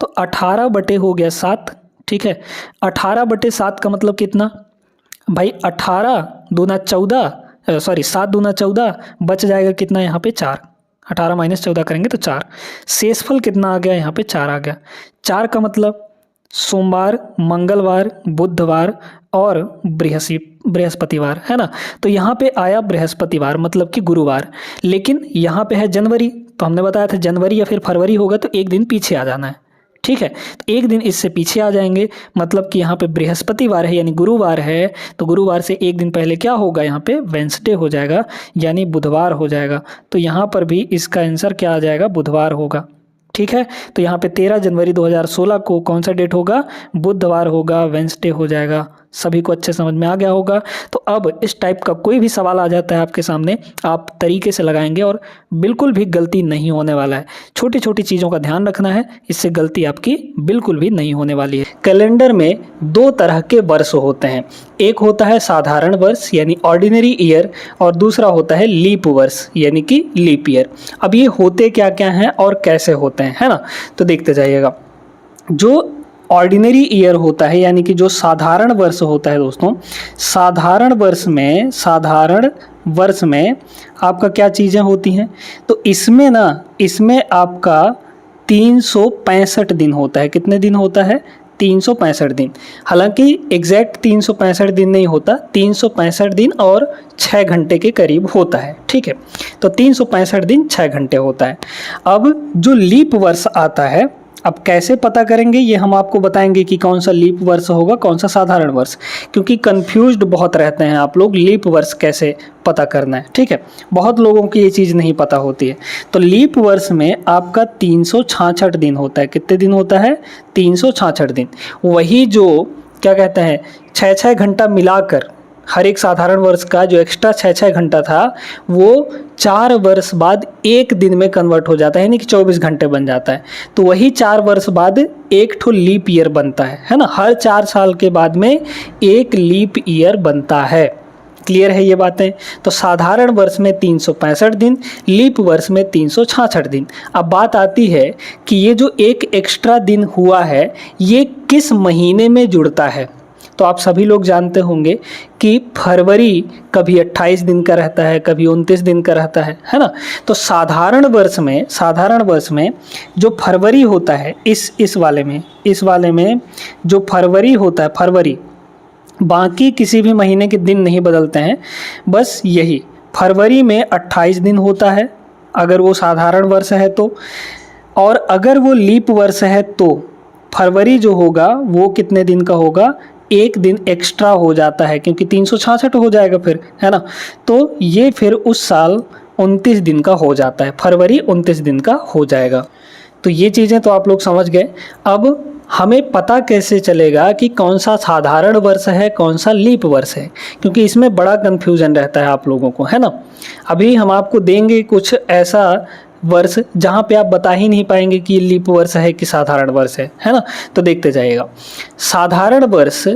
A: तो 18 बटे हो गया 7, ठीक है। 18 बटे 7 का मतलब कितना भाई, 18 दूना 14, सॉरी 7 दूना 14, बच जाएगा कितना यहाँ पे 4, 18 माइनस 14 करेंगे तो 4। शेषफल कितना आ गया यहाँ पे, 4 आ गया। 4 का मतलब सोमवार, मंगलवार, बुधवार और बृहस्पतिवार, है ना। तो यहाँ पे आया बृहस्पतिवार मतलब कि गुरुवार, लेकिन यहाँ पे है जनवरी, तो हमने बताया था जनवरी या फिर फरवरी होगा तो एक दिन पीछे आ जाना है, ठीक है। तो एक दिन इससे पीछे आ जाएंगे, मतलब कि यहाँ पे बृहस्पतिवार है यानी गुरुवार है, तो गुरुवार से एक दिन पहले क्या होगा, यहाँ पे वेंसडे हो जाएगा यानी बुधवार हो जाएगा। तो यहाँ पर भी इसका आंसर क्या आ जाएगा, बुधवार होगा, ठीक है। तो यहाँ पे 13 जनवरी 2016 को कौन सा डेट होगा, बुधवार होगा, वेंसडे हो जाएगा। सभी को अच्छे समझ में आ गया होगा। तो अब इस टाइप का कोई भी सवाल आ जाता है आपके सामने, आप तरीके से लगाएंगे और बिल्कुल भी गलती नहीं होने वाला है। छोटी छोटी चीज़ों का ध्यान रखना है, इससे गलती आपकी बिल्कुल भी नहीं होने वाली है। कैलेंडर में 2 तरह के वर्ष होते हैं, एक होता है साधारण वर्ष यानी ऑर्डिनरी ईयर, और दूसरा होता है लीप वर्ष यानी कि लीप ईयर। अब ये होते क्या क्या हैं और कैसे होते हैं, है ना, तो देखते जाइएगा। जो ऑर्डिनरी ईयर होता है यानी कि जो साधारण वर्ष होता है दोस्तों, साधारण वर्ष में आपका क्या चीज़ें होती हैं, तो इसमें आपका 365 दिन होता है। कितने दिन होता है, 365 दिन। हालांकि एग्जैक्ट 365 दिन नहीं होता, 365 दिन और 6 घंटे के करीब होता है, ठीक है। तो 365 दिन 6 घंटे होता है। अब जो लीप वर्ष आता है, अब कैसे पता करेंगे ये हम आपको बताएंगे कि कौन सा लीप वर्ष होगा कौन सा साधारण वर्ष, क्योंकि कंफ्यूज्ड बहुत रहते हैं आप लोग, लीप वर्ष कैसे पता करना है, ठीक है। बहुत लोगों की ये चीज़ नहीं पता होती है। तो लीप वर्ष में आपका 366 दिन होता है। कितने दिन होता है, 366 दिन। वही जो क्या कहते हैं 6-6 घंटा मिलाकर हर एक साधारण वर्ष का जो एक्स्ट्रा 6-6 घंटा था वो 4 वर्ष बाद एक दिन में कन्वर्ट हो जाता है, यानी कि 24 घंटे बन जाता है। तो वही 4 वर्ष बाद एक ठो लीप ईयर बनता है ना। हर 4 साल के बाद में एक लीप ईयर बनता है। क्लियर है ये बातें। तो साधारण वर्ष में 365 दिन, लीप वर्ष में 366 दिन। अब बात आती है कि ये जो एक एक्स्ट्रा दिन हुआ है ये किस महीने में जुड़ता है। तो आप सभी लोग जानते होंगे कि फरवरी कभी 28 दिन का रहता है, कभी 29 दिन का रहता है ना। तो साधारण वर्ष में जो फरवरी होता है, इस वाले में जो फरवरी होता है, फरवरी बाकी किसी भी महीने के दिन नहीं बदलते हैं, बस यही फरवरी में 28 दिन होता है अगर वो साधारण वर्ष है तो, और अगर वो लीप वर्ष है तो फरवरी जो होगा वो कितने दिन का होगा, एक दिन एक्स्ट्रा हो जाता है क्योंकि 366 हो जाएगा फिर, है ना। तो ये फिर उस साल 29 दिन का हो जाता है, फरवरी 29 दिन का हो जाएगा। तो ये चीज़ें तो आप लोग समझ गए। अब हमें पता कैसे चलेगा कि कौन सा साधारण वर्ष है कौन सा लीप वर्ष है, क्योंकि इसमें बड़ा कन्फ्यूजन रहता है आप लोगों को, है ना। अभी हम आपको देंगे कुछ ऐसा वर्ष जहाँ पे आप बता ही नहीं पाएंगे कि ये लीप वर्ष है कि साधारण वर्ष है ना। तो देखते जाइएगा, साधारण वर्ष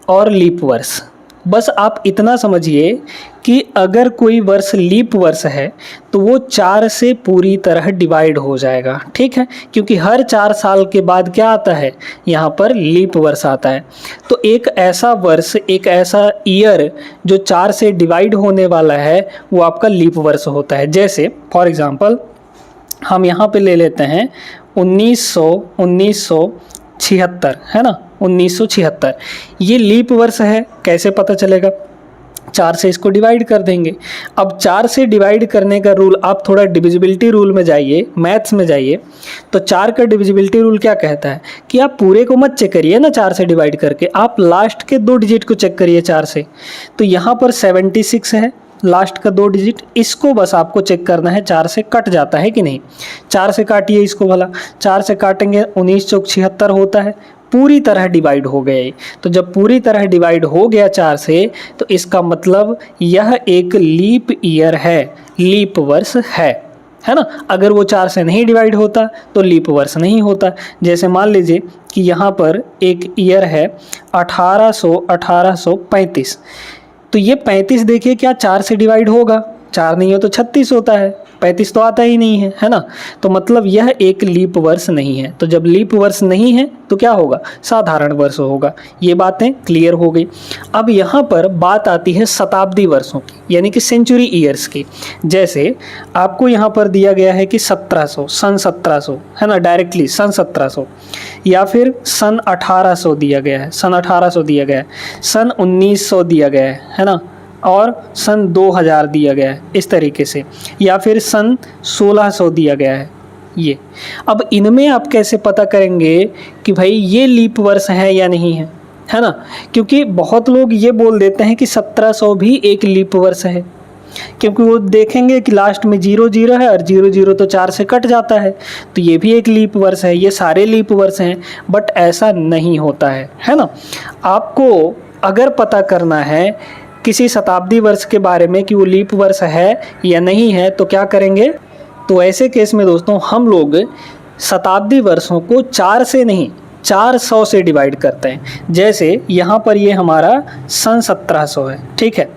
A: और लीप वर्ष, बस आप इतना समझिए कि अगर कोई वर्ष लीप वर्ष है तो वो 4 से पूरी तरह डिवाइड हो जाएगा, ठीक है, क्योंकि हर 4 साल के बाद क्या आता है, यहाँ पर लीप वर्ष आता है। तो एक ऐसा वर्ष, एक ऐसा ईयर जो 4 से डिवाइड होने वाला है वो आपका लीप वर्ष होता है। जैसे फॉर एग्जांपल हम यहाँ पे ले लेते हैं 1976, है ना, 1976 ये लीप वर्ष है। कैसे पता चलेगा, 4 से इसको डिवाइड कर देंगे। अब 4 से डिवाइड करने का रूल, आप थोड़ा डिविजिबिलिटी रूल में जाइए, मैथ्स में जाइए, तो 4 का डिविजिबिलिटी रूल क्या कहता है कि आप पूरे को मत चेक करिए ना 4 से डिवाइड करके, आप लास्ट के 2 डिजिट को चेक करिए 4 से। तो यहाँ पर 76 है लास्ट का 2 डिजिट, इसको बस आपको चेक करना है 4 से कट जाता है कि नहीं। 4 से काटिए इसको भला, 4 से काटेंगे 19 चौक 76 होता है, पूरी तरह डिवाइड हो गया। तो जब पूरी तरह डिवाइड हो गया 4 से, तो इसका मतलब यह एक लीप ईयर है, लीप वर्ष है ना। अगर वो 4 से नहीं डिवाइड होता तो लीप वर्ष नहीं होता। जैसे मान लीजिए कि यहाँ पर एक ईयर है 1835, तो ये 35 देखिए क्या 4 से डिवाइड होगा, 4 नहीं हो तो 36 होता है, 35 तो आता ही नहीं है ना। तो मतलब यह एक लीप वर्ष नहीं है। तो जब लीप वर्ष नहीं है तो क्या होगा, साधारण वर्ष होगा। ये बातें क्लियर हो गई। अब यहाँ पर बात आती है शताब्दी वर्षों की, यानी कि सेंचुरी ईयर्स की। जैसे आपको यहाँ पर दिया गया है कि 1700, सन 1700, है ना, डायरेक्टली सन 1700, या फिर सन 1800 दिया गया है, सन 1800 दिया गया है, सन 1900 दिया गया है ना, और सन 2000 दिया गया है इस तरीके से, या फिर सन 1600 दिया गया है ये। अब इनमें आप कैसे पता करेंगे कि भाई ये लीप वर्ष है या नहीं है ना, क्योंकि बहुत लोग ये बोल देते हैं कि 1700 भी एक लीप वर्ष है, क्योंकि वो देखेंगे कि लास्ट में 00 है और 00 तो 4 से कट जाता है, तो ये भी एक लीप वर्ष है, ये सारे लीप वर्ष हैं। बट ऐसा नहीं होता है ना। आपको अगर पता करना है किसी शताब्दी वर्ष के बारे में कि वो लीप वर्ष है या नहीं है, तो क्या करेंगे, तो ऐसे केस में दोस्तों हम लोग शताब्दी वर्षों को 4 से नहीं 400 से डिवाइड करते हैं। जैसे यहाँ पर ये हमारा सन 1700 है, ठीक है,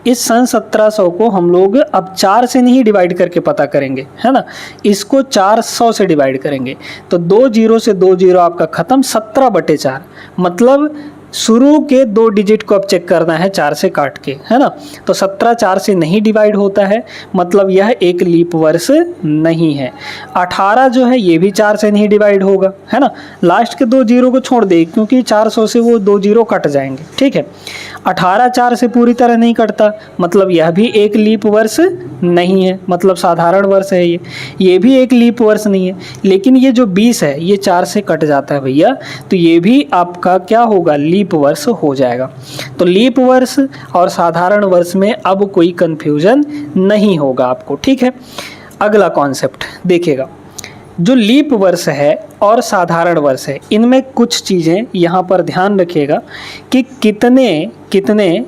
A: इस सन 1700 को हम लोग अब 4 से नहीं डिवाइड करके पता करेंगे, है ना, इसको 400 से डिवाइड करेंगे। तो 2 0 से 2 0 आपका ख़त्म, 17/4, मतलब शुरू के 2 डिजिट को अब चेक करना है 4 से काट के, है ना। तो 17 4 से नहीं डिवाइड होता है, मतलब यह एक लीप वर्ष नहीं है। 18 जो है ये भी 4 से नहीं डिवाइड होगा, है ना, लास्ट के 2 0 को छोड़ दे क्योंकि 400 से वो 2 0 कट जाएंगे, ठीक है। 18 4 से पूरी तरह नहीं कटता, मतलब यह भी एक लीप वर्ष नहीं है, मतलब साधारण वर्ष है ये भी एक लीप वर्ष नहीं है। लेकिन ये जो 20 है ये 4 से कट जाता है भैया, तो ये भी आपका क्या होगा, लीप वर्ष हो जाएगा। तो लीप वर्ष और साधारण वर्ष में अब कोई कंफ्यूजन नहीं होगा आपको, ठीक है। अगला कॉन्सेप्ट देखिएगा, जो लीप वर्ष है और साधारण वर्ष है, इनमें कुछ चीज़ें यहाँ पर ध्यान रखिएगा कि कितने कितने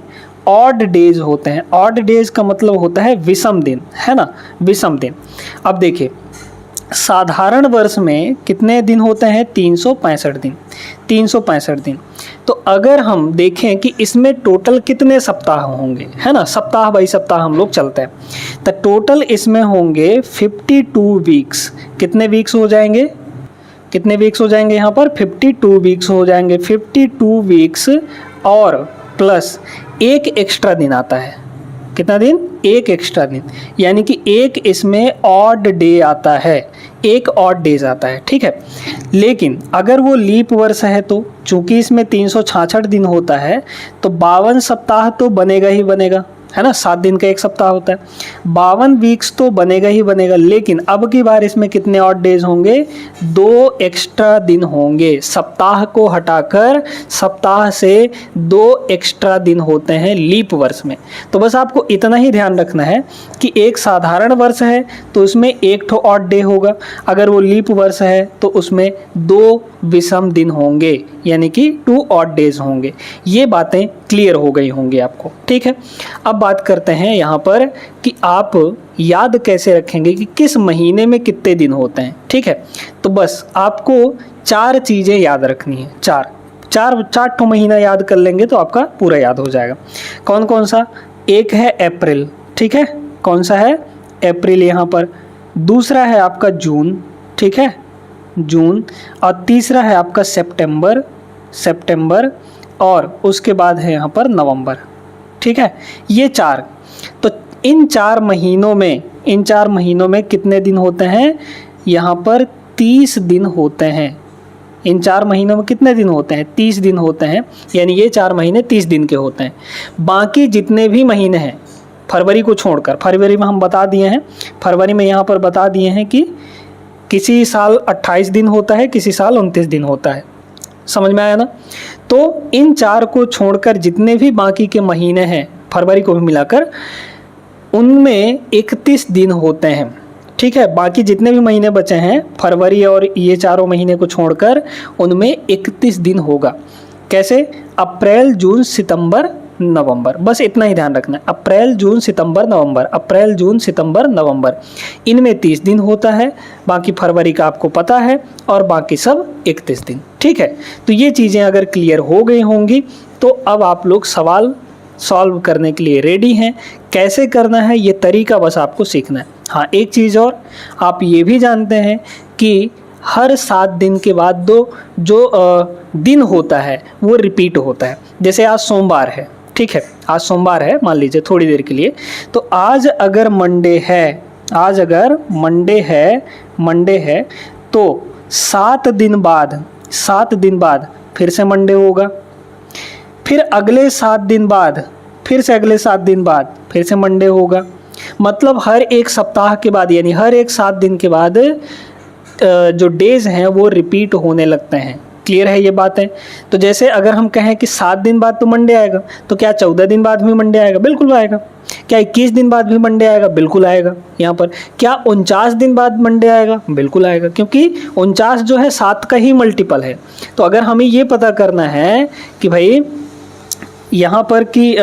A: ऑड डेज होते हैं। ऑड डेज का मतलब होता है विषम दिन, है ना, विषम दिन। अब देखिए साधारण वर्ष में कितने दिन होते हैं, 365 दिन, 365 दिन। तो अगर हम देखें कि इसमें टोटल कितने सप्ताह होंगे, है ना, सप्ताह बाई सप्ताह हम लोग चलते हैं, तो टोटल इसमें होंगे 52 वीक्स। कितने वीक्स हो जाएंगे, कितने वीक्स हो जाएंगे यहाँ पर, 52 वीक्स हो जाएंगे। 52 वीक्स और प्लस एक एक्स्ट्रा दिन आता है, कितना दिन, एक एक्स्ट्रा दिन, यानी कि एक इसमें ऑड डे आता है, एक ऑड डेज आता है, ठीक है। लेकिन अगर वो लीप वर्ष है तो चूंकि इसमें 366 दिन होता है तो 52 सप्ताह तो बनेगा ही बनेगा, है ना। 7 दिन का एक सप्ताह होता है, 52 वीक्स तो बनेगा ही बनेगा। लेकिन अब की बार इसमें कितने ऑड डेज होंगे, 2 एक्स्ट्रा दिन होंगे। सप्ताह को हटाकर सप्ताह से 2 एक्स्ट्रा दिन होते हैं लीप वर्ष में। तो बस आपको इतना ही ध्यान रखना है कि एक साधारण वर्ष है तो उसमें एक ठो ऑड डे होगा, अगर वो लीप वर्ष है तो उसमें 2 विषम दिन होंगे, यानी कि 2 ऑड डेज होंगे। ये बातें क्लियर हो गई होंगी आपको, ठीक है। अब बात करते हैं यहाँ पर कि आप याद कैसे रखेंगे कि किस महीने में कितने दिन होते हैं, ठीक है। तो बस आपको 4 चीज़ें याद रखनी है, चार ठो महीना याद कर लेंगे तो आपका पूरा याद हो जाएगा। कौन कौन सा, एक है अप्रैल, ठीक है, कौन सा है, अप्रैल यहाँ पर। दूसरा है आपका जून, ठीक है, जून। और तीसरा है आपका सितंबर, और उसके बाद है यहाँ पर नवंबर, ठीक है। ये 4, तो इन 4 महीनों में कितने दिन होते हैं, यहाँ पर 30 दिन होते हैं। इन 4 महीनों में कितने दिन होते हैं, 30 दिन होते हैं, यानी ये 4 महीने 30 दिन के होते हैं। बाकी जितने भी महीने हैं फरवरी को छोड़कर, फरवरी में हम बता दिए हैं, फरवरी में यहाँ पर बता दिए हैं कि किसी साल 28 दिन होता है, किसी साल 29 दिन होता है, समझ में आया ना। तो इन 4 को छोड़कर जितने भी बाकी के महीने हैं फरवरी को भी मिलाकर, उनमें 31 दिन होते हैं, ठीक है। बाकी जितने भी महीने बचे हैं फरवरी और ये 4 महीने को छोड़कर उनमें 31 दिन होगा। कैसे, अप्रैल जून सितंबर नवंबर, बस इतना ही ध्यान रखना है। अप्रैल जून सितंबर नवंबर, इनमें 30 दिन होता है। बाकी फरवरी का आपको पता है और बाकी सब 31 दिन, ठीक है। तो ये चीज़ें अगर क्लियर हो गई होंगी तो अब आप लोग सवाल सॉल्व करने के लिए रेडी हैं। कैसे करना है ये तरीका बस आपको सीखना है। हाँ, एक चीज़ और, आप ये भी जानते हैं कि हर 7 दिन के बाद जो दिन होता है वो रिपीट होता है। जैसे आज सोमवार है, ठीक है, आज सोमवार है मान लीजिए थोड़ी देर के लिए, तो आज अगर मंडे है तो 7 दिन बाद फिर से मंडे होगा, फिर अगले 7 दिन बाद फिर से अगले 7 दिन बाद फिर से मंडे होगा। मतलब हर एक सप्ताह के बाद, यानी हर एक 7 दिन के बाद जो डेज हैं वो रिपीट होने लगते हैं। क्लियर है ये बातें। तो जैसे अगर हम कहें कि 7 दिन बाद तो मंडे आएगा, तो क्या 14 दिन बाद भी मंडे आएगा? बिल्कुल आएगा। क्या 21 दिन बाद भी मंडे आएगा? बिल्कुल आएगा। यहाँ पर क्या 49 दिन बाद मंडे आएगा? बिल्कुल आएगा, क्योंकि 49 जो है 7 का ही मल्टीपल है। तो अगर हमें ये पता करना है कि भाई यहाँ पर कि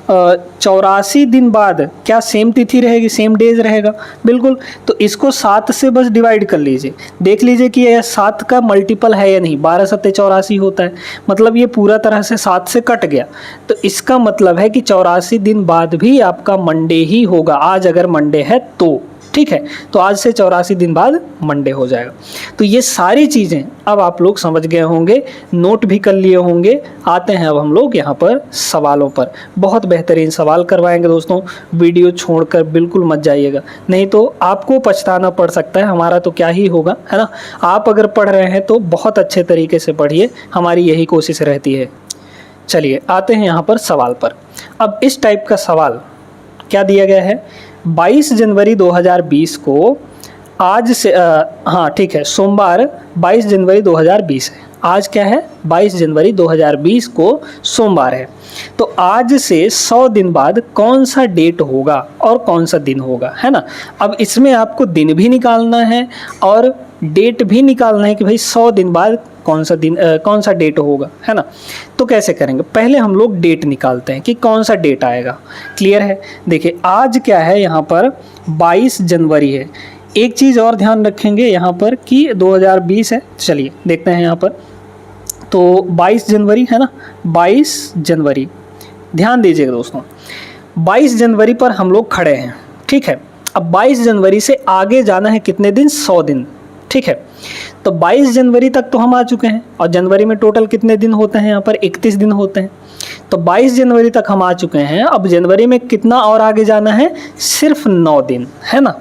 A: 84 दिन बाद क्या सेम तिथि रहेगी, सेम डेज रहेगा? बिल्कुल। तो इसको 7 से बस डिवाइड कर लीजिए, देख लीजिए कि यह 7 का मल्टीपल है या नहीं। 12 सत्ते 84 होता है, मतलब ये पूरा तरह से 7 से कट गया। तो इसका मतलब है कि 84 दिन बाद भी आपका मंडे ही होगा, आज अगर मंडे है तो। ठीक है, तो आज से 84 दिन बाद मंडे हो जाएगा। तो ये सारी चीज़ें अब आप लोग समझ गए होंगे, नोट भी कर लिए होंगे। आते हैं अब हम लोग यहाँ पर सवालों पर। बहुत बेहतरीन सवाल करवाएंगे दोस्तों, वीडियो छोड़कर बिल्कुल मत जाइएगा, नहीं तो आपको पछताना पड़ सकता है, हमारा तो क्या ही होगा, है ना। आप अगर पढ़ रहे हैं तो बहुत अच्छे तरीके से पढ़िए, हमारी यही कोशिश रहती है। चलिए आते हैं यहाँ पर सवाल पर। अब इस टाइप का सवाल क्या दिया गया है, 22 जनवरी 2020 को आज से हाँ ठीक है, सोमवार 22 जनवरी 2020 है। आज क्या है, 22 जनवरी 2020 को सोमवार है। तो आज से 100 दिन बाद कौन सा डेट होगा और कौन सा दिन होगा, है ना। अब इसमें आपको दिन भी निकालना है और डेट भी निकालना है कि भाई 100 दिन बाद कौन सा दिन कौन सा डेट होगा, है ना। तो कैसे करेंगे, पहले हम लोग डेट निकालते हैं कि कौन सा डेट आएगा। क्लियर है, देखिए आज क्या है, यहाँ पर 22 जनवरी है। एक चीज़ और ध्यान रखेंगे यहाँ पर कि 2020 है। चलिए देखते हैं यहाँ पर, तो 22 जनवरी है ना, 22 जनवरी, ध्यान दीजिएगा दोस्तों, 22 जनवरी पर हम लोग खड़े हैं। ठीक है, अब 22 जनवरी से आगे जाना है कितने दिन, 100 दिन। ठीक है, तो 22 जनवरी तक तो हम आ चुके हैं और जनवरी में टोटल कितने दिन होते हैं, यहाँ पर 31 दिन होते हैं। तो 22 जनवरी तक हम आ चुके हैं, अब जनवरी में कितना और आगे जाना है, सिर्फ 9 दिन, है ना।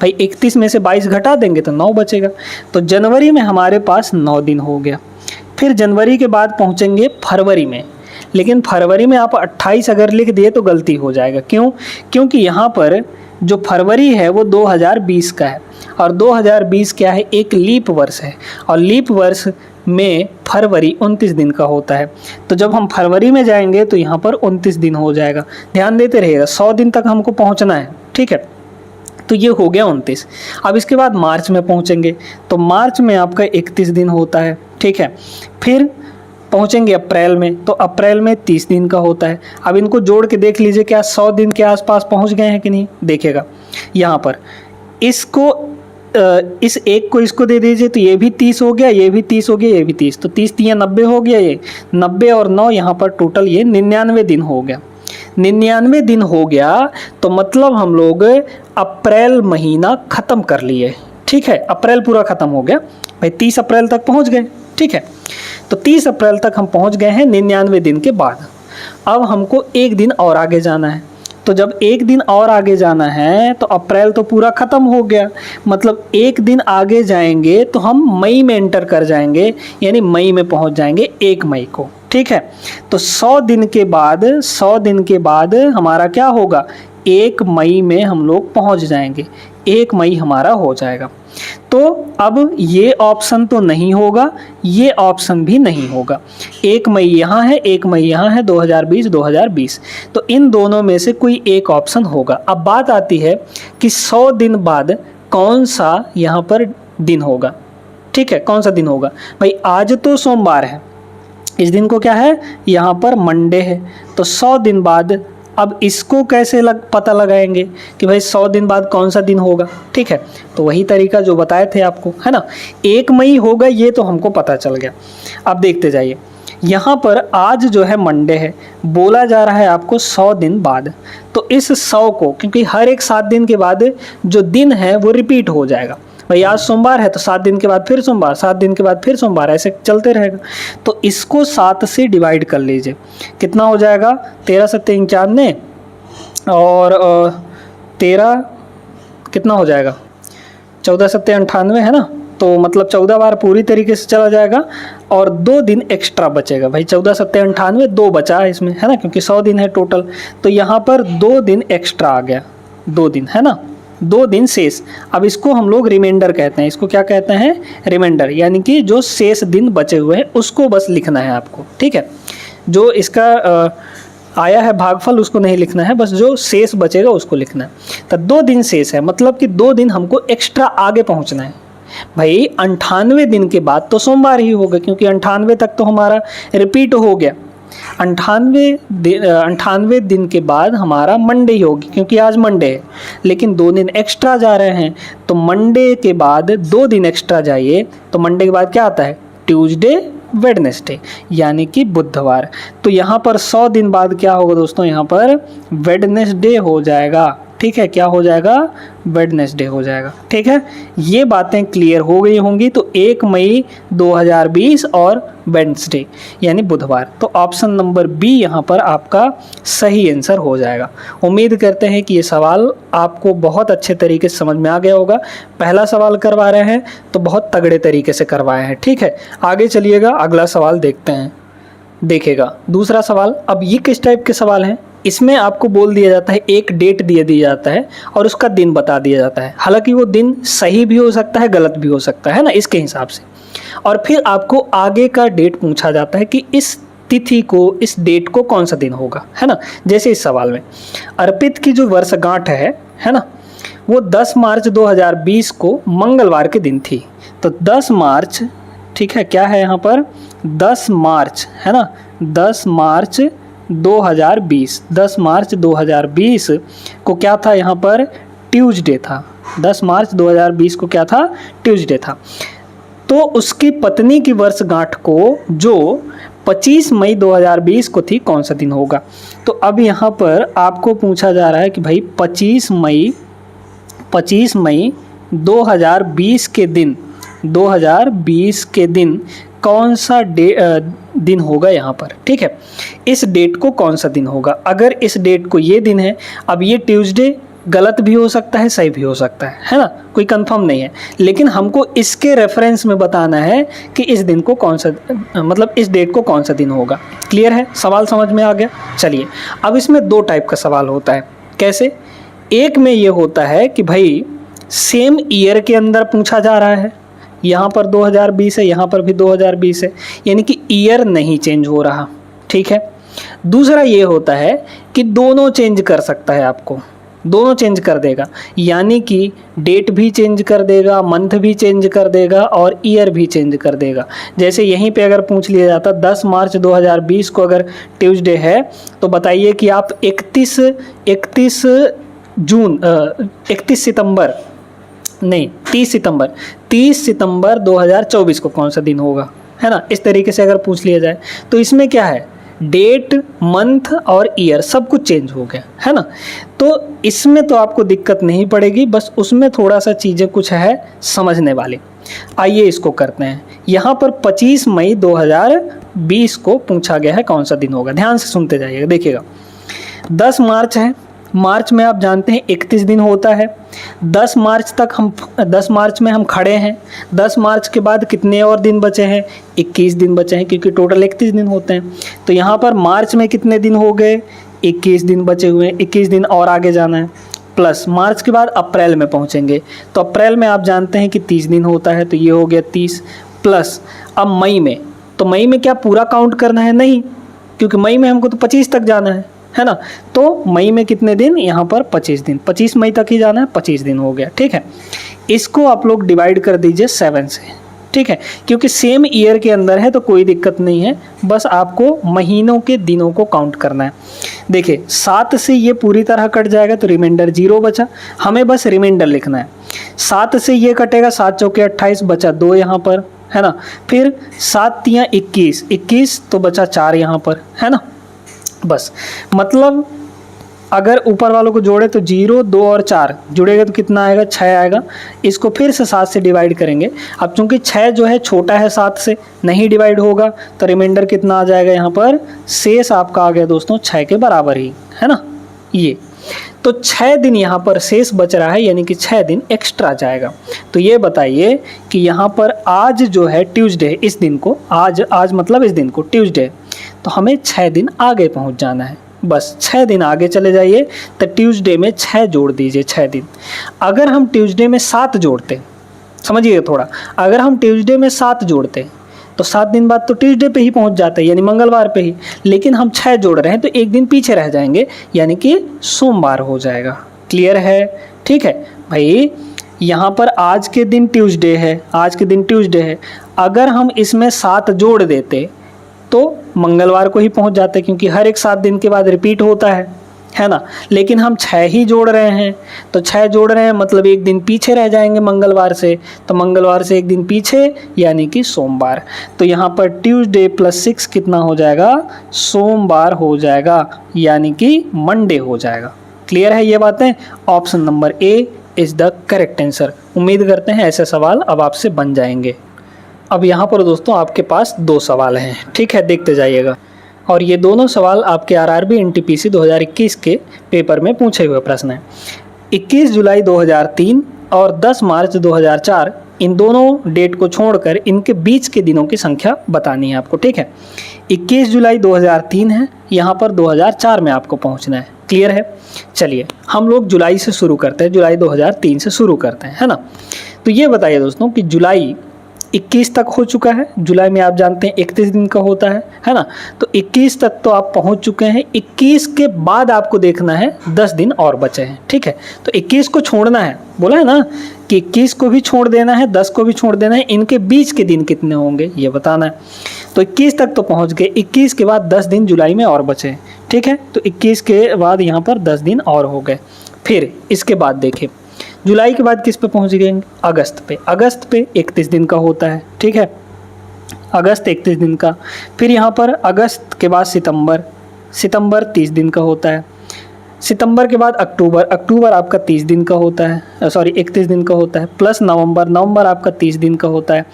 A: भाई 31 में से 22 घटा देंगे तो 9 बचेगा। तो जनवरी में हमारे पास 9 दिन हो गया। फिर जनवरी के बाद पहुँचेंगे फरवरी में, लेकिन फरवरी में आप 28 अगर लिख दिए तो गलती हो जाएगा। क्यों? क्योंकि यहाँ पर जो फरवरी है वो 2020 का है, और 2020 क्या है, एक लीप वर्ष है, और लीप वर्ष में फरवरी 29 दिन का होता है। तो जब हम फरवरी में जाएंगे तो यहाँ पर 29 दिन हो जाएगा। ध्यान देते रहिएगा, 100 दिन तक हमको पहुँचना है, ठीक है। तो ये हो गया 29। अब इसके बाद मार्च में पहुँचेंगे, तो मार्च में आपका 31 दिन होता है, ठीक है। फिर पहुँचेंगे अप्रैल में, तो अप्रैल में 30 दिन का होता है। अब इनको जोड़ के देख लीजिए, क्या 100 दिन के आसपास पहुँच गए हैं कि नहीं। देखिएगा यहाँ पर इसको इस एक को इसको दे दीजिए तो ये भी 30 हो गया, ये भी 30 हो गया, ये भी 30, तो 30 3 90 हो गया। ये 90 और 9 यहाँ पर टोटल ये 99 दिन हो गया। 99 दिन हो गया तो मतलब हम लोग अप्रैल महीना ख़त्म कर लिए, ठीक है। अप्रैल पूरा ख़त्म हो गया भाई, 30 अप्रैल तक पहुँच गए, ठीक है। तो 30 अप्रैल तक हम पहुँच गए हैं 99 दिन के बाद। अब हमको एक दिन और आगे जाना है, तो जब एक दिन और आगे जाना है तो अप्रैल तो पूरा ख़त्म हो गया, मतलब एक दिन आगे जाएंगे तो हम मई में एंटर कर जाएंगे, यानी मई में पहुंच जाएंगे 1 मई को, ठीक है। तो 100 दिन के बाद हमारा क्या होगा, 1 मई में हम लोग पहुंच जाएंगे, 1 मई हमारा हो जाएगा। तो अब ये ऑप्शन तो नहीं होगा, ये ऑप्शन भी नहीं होगा। 1 मई यहाँ है, 1 मई यहाँ है, 2020। तो इन दोनों में से कोई एक ऑप्शन होगा। अब बात आती है कि 100 दिन बाद कौन सा यहाँ पर दिन होगा, ठीक है। कौन सा दिन होगा भाई, आज तो सोमवार है, इस दिन को क्या है, यहाँ पर मंडे है। तो 100 दिन बाद अब इसको कैसे पता लगाएंगे कि भाई 100 दिन बाद कौन सा दिन होगा, ठीक है। तो वही तरीका जो बताए थे आपको, है ना। 1 मई होगा ये तो हमको पता चल गया। अब देखते जाइए, यहाँ पर आज जो है मंडे है, बोला जा रहा है आपको 100 दिन बाद। तो इस 100 को, क्योंकि हर एक 7 दिन के बाद जो दिन है वो रिपीट हो जाएगा। भाई आज सोमवार है तो 7 दिन के बाद फिर सोमवार, 7 दिन के बाद फिर सोमवार, ऐसे चलते रहेगा। तो इसको 7 से डिवाइड कर लीजिए, कितना हो जाएगा, 13 7 91 और 13 कितना हो जाएगा, 14 7 98 है ना। तो मतलब 14 बार पूरी तरीके से चला जाएगा और 2 दिन एक्स्ट्रा बचेगा। भाई 14 7 98, 2 बचा है इसमें, है ना, क्योंकि 100 दिन है टोटल। तो यहाँ पर 2 दिन एक्स्ट्रा आ गया, 2 दिन, है ना, 2 दिन शेष। अब इसको हम लोग रिमाइंडर कहते हैं, इसको क्या कहते हैं, रिमाइंडर, यानी कि जो शेष दिन बचे हुए हैं उसको बस लिखना है आपको, ठीक है। जो इसका आया है भागफल उसको नहीं लिखना है, बस जो शेष बचेगा उसको लिखना है। तो 2 दिन शेष है, मतलब कि 2 दिन हमको एक्स्ट्रा आगे पहुंचना है। भाई 98 दिन के बाद तो सोमवार ही होगा, क्योंकि 98 तक तो हमारा रिपीट हो गया। 98 दिन के बाद हमारा मंडे ही होगी, क्योंकि आज मंडे है, लेकिन 2 दिन एक्स्ट्रा जा रहे हैं। तो मंडे के बाद 2 दिन एक्स्ट्रा जाइए, तो मंडे के बाद क्या आता है, ट्यूसडे वेडनेसडे, यानी कि बुधवार। तो यहाँ पर 100 दिन बाद क्या होगा दोस्तों, यहाँ पर वेडनेसडे हो जाएगा, ठीक है। क्या हो जाएगा, वेडनेसडे हो जाएगा, ठीक है। ये बातें क्लियर हो गई होंगी। तो 1 मई 2020 और वेडनेसडे यानी बुधवार। तो ऑप्शन नंबर बी यहाँ पर आपका सही आंसर हो जाएगा। उम्मीद करते हैं कि ये सवाल आपको बहुत अच्छे तरीके से समझ में आ गया होगा। पहला सवाल करवा रहे हैं तो बहुत तगड़े तरीके से करवाए हैं, ठीक है। आगे चलिएगा, अगला सवाल देखते हैं। देखेगा दूसरा सवाल। अब ये किस टाइप के सवाल हैं, इसमें आपको बोल दिया जाता है, एक डेट दिया जाता है और उसका दिन बता दिया जाता है। हालांकि वो दिन सही भी हो सकता है, गलत भी हो सकता है ना, इसके हिसाब से। और फिर आपको आगे का डेट पूछा जाता है कि इस तिथि को, इस डेट को कौन सा दिन होगा, है ना। जैसे इस सवाल में अर्पित की जो वर्षगांठ है ना, वो 10 मार्च 2020 को मंगलवार के दिन थी। तो 10 मार्च, ठीक है, क्या है यहाँ पर 10 मार्च, है ना, 10 मार्च 2020, 10 मार्च 2020 को क्या था, यहाँ पर ट्यूसडे था। 10 मार्च 2020 को क्या था, ट्यूसडे था। तो उसकी पत्नी की वर्षगांठ को जो 25 मई 2020 को थी, कौन सा दिन होगा। तो अब यहाँ पर आपको पूछा जा रहा है कि भाई 25 मई 2020 के दिन, 2020 के दिन कौन सा दिन होगा यहाँ पर, ठीक है। इस डेट को कौन सा दिन होगा। अगर इस डेट को ये दिन है, अब ये ट्यूसडे गलत भी हो सकता है, सही भी हो सकता है ना, कोई कंफर्म नहीं है। लेकिन हमको इसके रेफरेंस में बताना है कि इस दिन को कौन सा, मतलब इस डेट को कौन सा दिन होगा। क्लियर है, सवाल समझ में आ गया। चलिए, अब इसमें दो टाइप का सवाल होता है। कैसे? एक में ये होता है कि भाई सेम ईयर के अंदर पूछा जा रहा है, यहाँ पर 2020 है, यहाँ पर भी 2020 है, यानी कि ईयर नहीं चेंज हो रहा। ठीक है। दूसरा ये होता है कि दोनों चेंज कर सकता है, आपको दोनों चेंज कर देगा, यानी कि डेट भी चेंज कर देगा, मंथ भी चेंज कर देगा और ईयर भी चेंज कर देगा। जैसे यहीं पे अगर पूछ लिया जाता 10 मार्च 2020 को अगर ट्यूसडे है तो बताइए कि आप 31 सितंबर नहीं 30 सितंबर 2024 को कौन सा दिन होगा, है ना। इस तरीके से अगर पूछ लिया जाए तो इसमें क्या है, डेट, मंथ और ईयर सब कुछ चेंज हो गया, है ना। तो इसमें तो आपको दिक्कत नहीं पड़ेगी, बस उसमें थोड़ा सा चीज़ें कुछ है समझने वाली। आइए इसको करते हैं। यहाँ पर 25 मई 2020 को पूछा गया है कौन सा दिन होगा। ध्यान से सुनते जाइएगा, देखिएगा। 10 मार्च है, मार्च में आप जानते हैं 31 दिन होता है। 10 मार्च में हम खड़े हैं। 10 मार्च के बाद कितने और दिन बचे हैं? 21 दिन बचे हैं, क्योंकि टोटल 31 दिन होते हैं। तो यहाँ पर मार्च में कितने दिन हो गए? 21 दिन बचे हुए हैं। 21 दिन और आगे जाना है, प्लस मार्च के बाद अप्रैल में पहुँचेंगे। तो अप्रैल में आप जानते हैं कि 30 दिन होता है, तो ये हो गया 30, प्लस अब मई में, तो मई में क्या पूरा काउंट करना है? नहीं, क्योंकि मई में हमको तो 25 तक जाना है ना। तो मई में कितने दिन? यहाँ पर 25 दिन, 25 मई तक ही जाना है, 25 दिन हो गया। ठीक है, इसको आप लोग डिवाइड कर दीजिए 7 से। ठीक है, क्योंकि सेम ईयर के अंदर है तो कोई दिक्कत नहीं है, बस आपको महीनों के दिनों को काउंट करना है। देखिए 7 से ये पूरी तरह कट जाएगा तो रिमाइंडर 0 बचा, हमें बस रिमाइंडर लिखना है। 7 से ये कटेगा, 7 चौके 28 बचा 2 यहाँ पर, है ना। फिर 7 तियाँ 21 तो बचा 4 यहाँ पर, है ना। बस मतलब अगर ऊपर वालों को जोड़े तो 0, 2 और 4 जुड़ेगा तो कितना आएगा? 6 आएगा। इसको फिर से 7 से डिवाइड करेंगे। अब चूंकि 6 जो है छोटा है 7 से, नहीं डिवाइड होगा, तो रिमाइंडर कितना आ जाएगा? यहाँ पर शेष आपका आ गया दोस्तों 6 के बराबर ही, है ना। ये तो 6 दिन यहाँ पर शेष बच रहा है, यानी कि 6 दिन एक्स्ट्रा जाएगा। तो ये बताइए कि यहाँ पर आज जो है ट्यूसडे, इस दिन को आज मतलब इस दिन को ट्यूसडे, तो हमें 6 दिन आगे पहुँच जाना है। बस 6 दिन आगे चले जाइए, तो ट्यूसडे में 6 जोड़ दीजिए, 6 दिन। अगर हम ट्यूसडे में 7 जोड़ते, समझिए थोड़ा, अगर हम ट्यूसडे में 7 जोड़ते तो 7 दिन बाद तो ट्यूसडे पे ही पहुंच जाते, यानी मंगलवार पे ही। लेकिन हम 6 जोड़ रहे हैं तो एक दिन पीछे रह जाएंगे, यानी कि सोमवार हो जाएगा। क्लियर है? ठीक है भाई, यहाँ पर आज के दिन ट्यूसडे है, अगर हम इसमें 7 जोड़ देते तो मंगलवार को ही पहुंच जाते, क्योंकि हर एक 7 दिन के बाद रिपीट होता है ना। लेकिन हम 6 ही जोड़ रहे हैं, तो 6 जोड़ रहे हैं मतलब एक दिन पीछे रह जाएंगे मंगलवार से, तो मंगलवार से एक दिन पीछे यानी कि सोमवार। तो यहाँ पर ट्यूसडे प्लस 6 कितना हो जाएगा? सोमवार हो जाएगा, यानी कि मंडे हो जाएगा। क्लियर है ये बातें? Option number A is the correct answer. उम्मीद करते हैं ऐसे सवाल अब आपसे बन जाएंगे। अब यहाँ पर दोस्तों आपके पास 2 सवाल हैं, ठीक है, देखते जाइएगा। और ये दोनों सवाल आपके आरआरबी एनटीपीसी 2021 के पेपर में पूछे हुए प्रश्न हैं। 21 जुलाई 2003 और 10 मार्च 2004, इन दोनों डेट को छोड़कर इनके बीच के दिनों की संख्या बतानी है आपको। ठीक है, 21 जुलाई 2003 है, यहाँ पर 2004 में आपको पहुँचना है। क्लियर है? चलिए हम लोग जुलाई से शुरू करते हैं, जुलाई 2003 से शुरू करते हैं, है ना। तो ये बताइए दोस्तों कि जुलाई 21 तक हो चुका है। जुलाई में आप जानते हैं 31 दिन का होता है ना। तो 21 तक तो आप पहुंच चुके हैं। 21 के बाद आपको देखना है 10 दिन और बचे हैं। ठीक है, तो 21 को छोड़ना है, बोला है ना कि 21 को भी छोड़ देना है, 10 को भी छोड़ देना है, इनके बीच के दिन कितने होंगे ये बताना है। तो 21 तक तो पहुँच गए, 21 के बाद 10 दिन जुलाई में और बचे। ठीक है, तो 21 के बाद यहाँ पर 10 दिन और हो गए। फिर इसके बाद देखिए जुलाई के बाद किस पे पहुंच गए? अगस्त पे। अगस्त पे 31 दिन का होता है। ठीक है, अगस्त 31 दिन का। फिर यहाँ पर अगस्त के बाद सितंबर 30 दिन का होता है। सितंबर के बाद अक्टूबर आपका 30 दिन का होता है, 31 दिन का होता है। प्लस नवंबर आपका 30 दिन का होता है।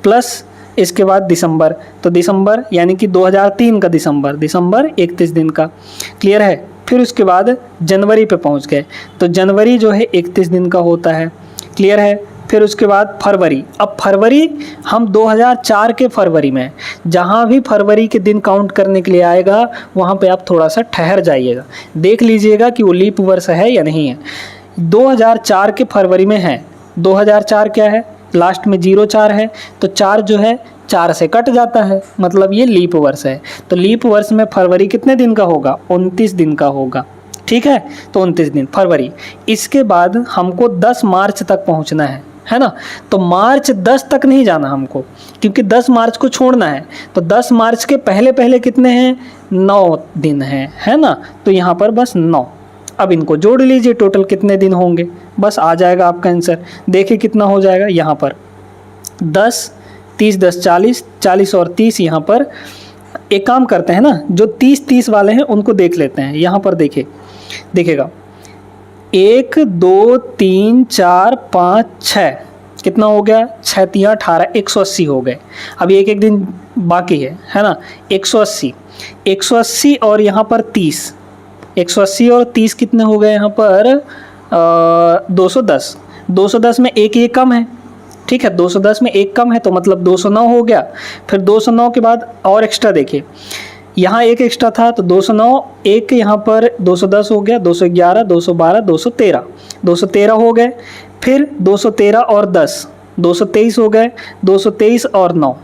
A: प्लस इसके बाद दिसंबर, तो दिसंबर यानी कि 2003 का दिसंबर 31 दिन का। क्लियर है? फिर उसके बाद जनवरी पे पहुंच गए, तो जनवरी जो है 31 दिन का होता है, क्लियर है। फिर उसके बाद फरवरी, अब फरवरी हम 2004 के फरवरी में, जहाँ भी फरवरी के दिन काउंट करने के लिए आएगा वहाँ पे आप थोड़ा सा ठहर जाइएगा, देख लीजिएगा कि वो लीप वर्ष है या नहीं है। 2004 के फरवरी में है, 2004 क्या है, लास्ट में 04 है, तो 4 जो है 4 से कट जाता है, मतलब ये लीप वर्ष है। तो लीप वर्ष में फरवरी कितने दिन का होगा, 29 दिन का होगा, ठीक है। तो 29 दिन फरवरी। इसके बाद हमको 10 मार्च तक पहुंचना है ना। तो मार्च 10 तक नहीं जाना हमको, क्योंकि 10 मार्च को छोड़ना है। तो 10 मार्च के पहले पहले कितने हैं, 9 दिन हैं, है ना। तो यहाँ पर बस 9। अब इनको जोड़ लीजिए, टोटल कितने दिन होंगे, बस आ जाएगा आपका आंसर। देखिए कितना हो जाएगा, यहाँ पर 10, 30, 10, 40, 40 और 30। यहाँ पर एक काम करते हैं ना, जो 30-30 वाले हैं उनको देख लेते हैं। यहाँ पर देखिए, देखिएगा 1, 2, 3, 4, 5, 6, कितना हो गया, 6 3 18, 180 हो गए। अभी एक एक दिन बाकी है ना। 180 और यहाँ पर 30, 180 और 30 कितने हो गए यहाँ पर, 210। 210 में एक ये कम है, ठीक है, 210 में एक कम है, तो मतलब 209 हो गया। फिर 209 के बाद और एक्स्ट्रा देखिए, यहाँ एक एक्स्ट्रा था, तो 209, एक यहाँ पर 210 हो गया, 211, 212, 213, 213 हो गए। फिर 213 और 10, 223 हो गए, 223 और 9,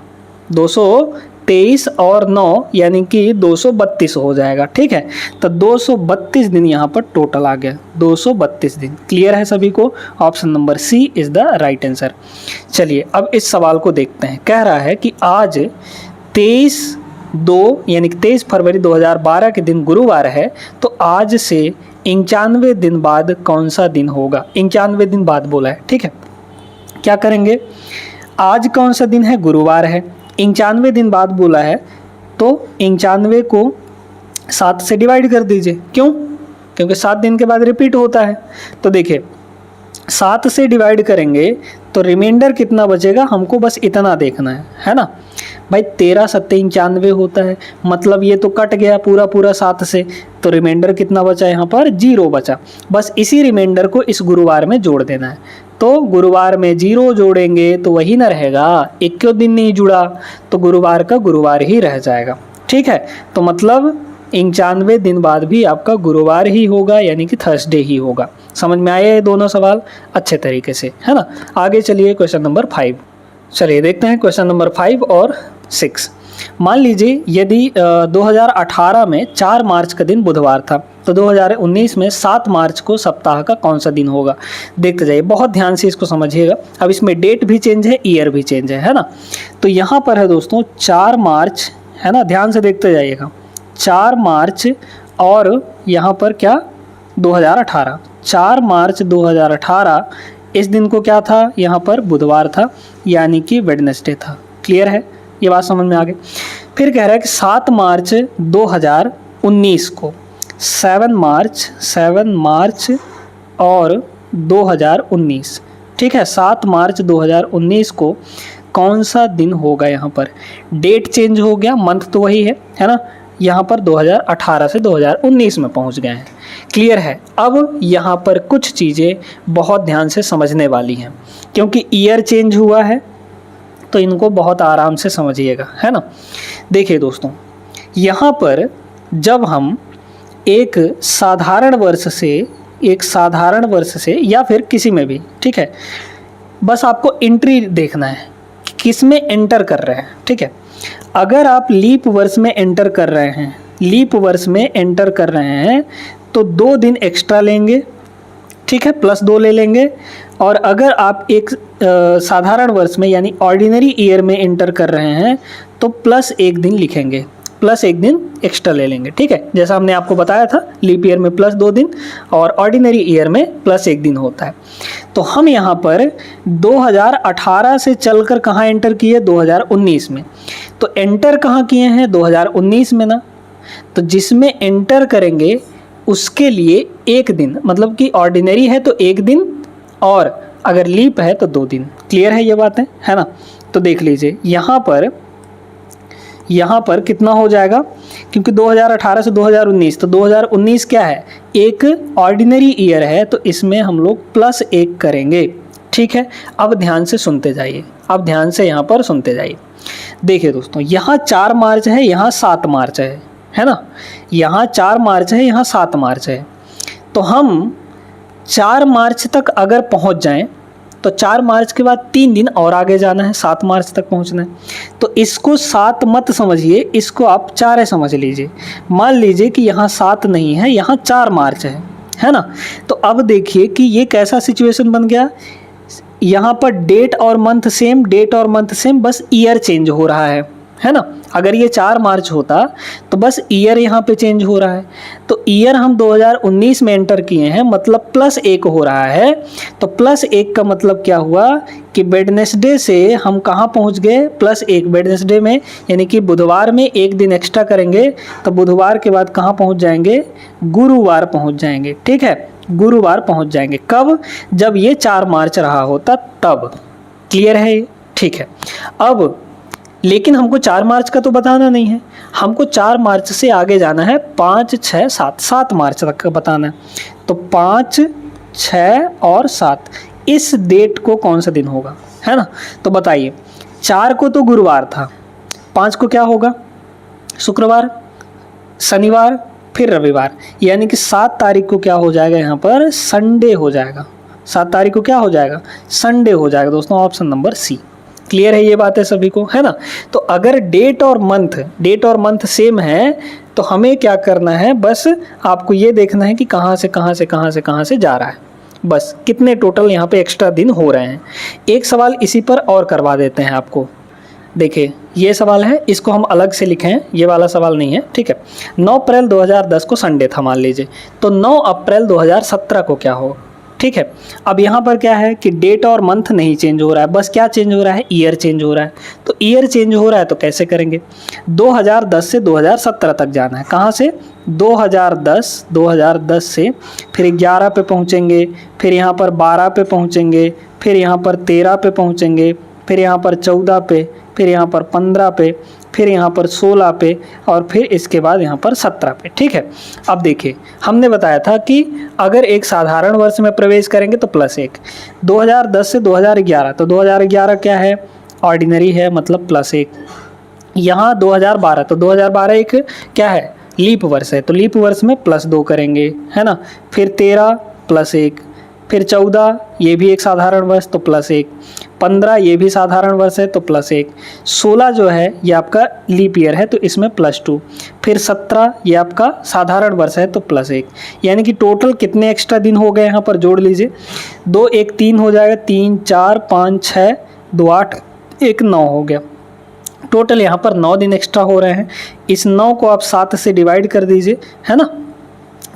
A: 223 और 9 यानी कि 232 हो जाएगा, ठीक है। तो 232 दिन यहाँ पर टोटल आ गया, 232 दिन। क्लियर है सभी को, option number C is the right answer. चलिए अब इस सवाल को देखते हैं। कह रहा है कि आज 23/2 यानी कि 23 फरवरी 2012 के दिन गुरुवार है, तो आज से 91 दिन बाद कौन सा दिन होगा। 91 दिन बाद बोला है, ठीक है। क्या करेंगे, आज कौन सा दिन है, गुरुवार है, 91 दिन बाद बोला है, तो 91 को 7 से डिवाइड कर दीजिए। क्यों, क्योंकि 7 दिन के बाद रिपीट होता है। तो देखिए 7 से डिवाइड करेंगे तो रिमाइंडर कितना बचेगा, हमको बस इतना देखना है ना भाई। 13 7 91 होता है, मतलब ये तो कट गया पूरा पूरा 7 से, तो रिमाइंडर कितना बचा, यहाँ पर 0 बचा। बस इसी रिमाइंडर को इस गुरुवार में जोड़ देना है। तो गुरुवार में 0 जोड़ेंगे तो वही ना रहेगा, एक क्यों दिन नहीं जुड़ा, तो गुरुवार का गुरुवार ही रह जाएगा, ठीक है। तो मतलब 91 दिन बाद भी आपका गुरुवार ही होगा, यानी कि थर्सडे ही होगा। समझ में आए ये दोनों सवाल अच्छे तरीके से, है ना। आगे चलिए क्वेश्चन नंबर 5। चलिए देखते हैं क्वेश्चन नंबर 5 और 6। मान लीजिए यदि 2018 में 4 मार्च का दिन बुधवार था, तो 2019 में 7 मार्च को सप्ताह का कौन सा दिन होगा। देखते जाइए, बहुत ध्यान से इसको समझिएगा। अब इसमें डेट भी चेंज है, ईयर भी चेंज है ना। तो यहाँ पर है दोस्तों 4 मार्च, है ना, ध्यान से देखते जाइएगा। 4 मार्च और यहाँ पर क्या, 2018, 4 मार्च 2018, इस दिन को क्या था, यहाँ पर बुधवार था, यानी कि वेडनेसडे था। क्लियर है, ये बात समझ में आ गई। फिर कह रहा है कि 7 मार्च 2019 को, 7 मार्च और 2019, ठीक है, 7 मार्च 2019 को कौन सा दिन होगा। यहाँ पर डेट चेंज हो गया, मंथ तो वही है ना। यहाँ पर 2018 से 2019 में पहुँच गए हैं। क्लियर है। अब यहाँ पर कुछ चीज़ें बहुत ध्यान से समझने वाली हैं, क्योंकि ईयर चेंज हुआ है, तो इनको बहुत आराम से समझिएगा, है ना। देखिए दोस्तों, यहाँ पर जब हम एक साधारण वर्ष से या फिर किसी में भी, ठीक है, बस आपको एंट्री देखना है कि किस में एंटर कर रहे हैं, ठीक है। अगर आप लीप वर्ष में एंटर कर रहे हैं, तो 2 दिन एक्स्ट्रा लेंगे, ठीक है, +2 ले लेंगे। और अगर आप एक साधारण वर्ष में यानी ऑर्डिनरी ईयर में एंटर कर रहे हैं, तो +1 दिन लिखेंगे, +1 दिन एक्स्ट्रा ले लेंगे, ठीक है। जैसा हमने आपको बताया था, लीप ईयर में +2 दिन और ऑर्डिनरी ईयर में +1 दिन होता है। तो हम यहाँ पर 2018 से चलकर कहाँ एंटर किए, 2019 में। तो एंटर कहाँ किए हैं, 2019 में ना। तो जिसमें एंटर करेंगे उसके लिए 1 दिन, मतलब कि ऑर्डिनरी है तो 1 दिन, और अगर लीप है तो 2 दिन। क्लियर है ये बातें, है ना। तो देख लीजिए, यहाँ पर यहाँ पर कितना हो जाएगा, क्योंकि 2018 से 2019, तो 2019 क्या है, एक ऑर्डिनरी ईयर है, तो इसमें हम लोग +1 करेंगे। ठीक है, अब ध्यान से सुनते जाइए, अब ध्यान से यहाँ पर सुनते जाइए। देखिए दोस्तों, यहाँ 4 मार्च है, यहाँ 7 मार्च है ना, यहाँ 4 मार्च है, यहाँ 7 मार्च है। तो हम 4 मार्च तक अगर पहुँच जाएं तो 4 मार्च के बाद 3 दिन और आगे जाना है, 7 मार्च तक पहुंचना है। तो इसको 7 मत समझिए, इसको आप 4 समझ लीजिए। मान लीजिए कि यहाँ 7 नहीं है, यहाँ 4 मार्च है ना। तो अब देखिए कि ये कैसा सिचुएशन बन गया, यहाँ पर डेट और मंथ सेम, डेट और मंथ सेम, बस ईयर चेंज हो रहा है ना। अगर ये 4 मार्च होता तो बस ईयर यहाँ पे चेंज हो रहा है। तो ईयर हम 2019 में एंटर किए हैं, मतलब +1 हो रहा है। तो +1 का मतलब क्या हुआ कि वेडनेसडे से हम कहाँ पहुँच गए, +1 वेडनेसडे में, यानी कि बुधवार में 1 दिन एक्स्ट्रा करेंगे तो बुधवार के बाद कहाँ पहुँच जाएंगे, गुरुवार पहुँच जाएंगे। ठीक है, गुरुवार पहुँच जाएंगे। कब, जब ये 4 मार्च रहा होता तब। क्लियर है ये? ठीक है। अब लेकिन हमको 4 मार्च का तो बताना नहीं है, हमको 4 मार्च से आगे जाना है, 5, 6, 7 मार्च तक का बताना है। तो 5, 6 और 7 इस डेट को कौन सा दिन होगा, है ना। तो बताइए, 4 को तो गुरुवार था, 5 को क्या होगा, शुक्रवार, शनिवार, फिर रविवार, यानी कि 7 तारीख को क्या हो जाएगा, यहाँ पर संडे हो जाएगा। 7 तारीख को क्या हो जाएगा, संडे हो जाएगा दोस्तों, ऑप्शन नंबर सी। क्लियर है ये बात है सभी को, है ना। तो अगर डेट और मंथ सेम है तो हमें क्या करना है, बस आपको ये देखना है कि कहाँ से जा रहा है, बस कितने टोटल यहाँ पे एक्स्ट्रा दिन हो रहे हैं। एक सवाल इसी पर और करवा देते हैं आपको। देखिए ये सवाल है, इसको हम अलग से लिखे हैं, ये वाला सवाल नहीं है। ठीक है, 9 अप्रैल 2010 को संडे था मान लीजिए, तो 9 अप्रैल 2017 को क्या हो। ठीक है, अब यहाँ पर क्या है कि डेट और मंथ नहीं चेंज हो रहा है, बस क्या चेंज हो रहा है, ईयर चेंज हो रहा है। तो ईयर चेंज हो रहा है तो कैसे करेंगे, 2010 से 2017 तक जाना है। कहाँ से, 2010 से फिर 11 पे पहुँचेंगे, फिर यहाँ पर 12 पे पहुँचेंगे, फिर यहाँ पर 13 पे पहुँचेंगे, फिर यहाँ पर 14 पे, फिर यहाँ पर 15 पे, फिर यहाँ पर 16 पे, और फिर इसके बाद यहाँ पर 17 पे। ठीक है, अब देखिए हमने बताया था कि अगर एक साधारण वर्ष में प्रवेश करेंगे तो +1, 2010 से 2011, तो 2011 क्या है, ऑर्डिनरी है, मतलब +1। यहाँ 2012, तो 2012 एक क्या है, लीप वर्ष है, तो लीप वर्ष में +2 करेंगे, है ना। फिर 13 +1, फिर 14 ये भी एक साधारण वर्ष तो +1, 15 ये भी साधारण वर्ष है तो +1, 16 जो है ये आपका लीप ईयर है तो इसमें +2, फिर 17 ये आपका साधारण वर्ष है तो +1। यानी कि टोटल कितने एक्स्ट्रा दिन हो गए यहाँ पर जोड़ लीजिए, 2 1 3 हो जाएगा, 3 4 5 6 2 8 1 9 हो गया। टोटल यहाँ पर 9 दिन एक्स्ट्रा हो रहे हैं। इस 9 को आप 7 से डिवाइड कर दीजिए, है ना,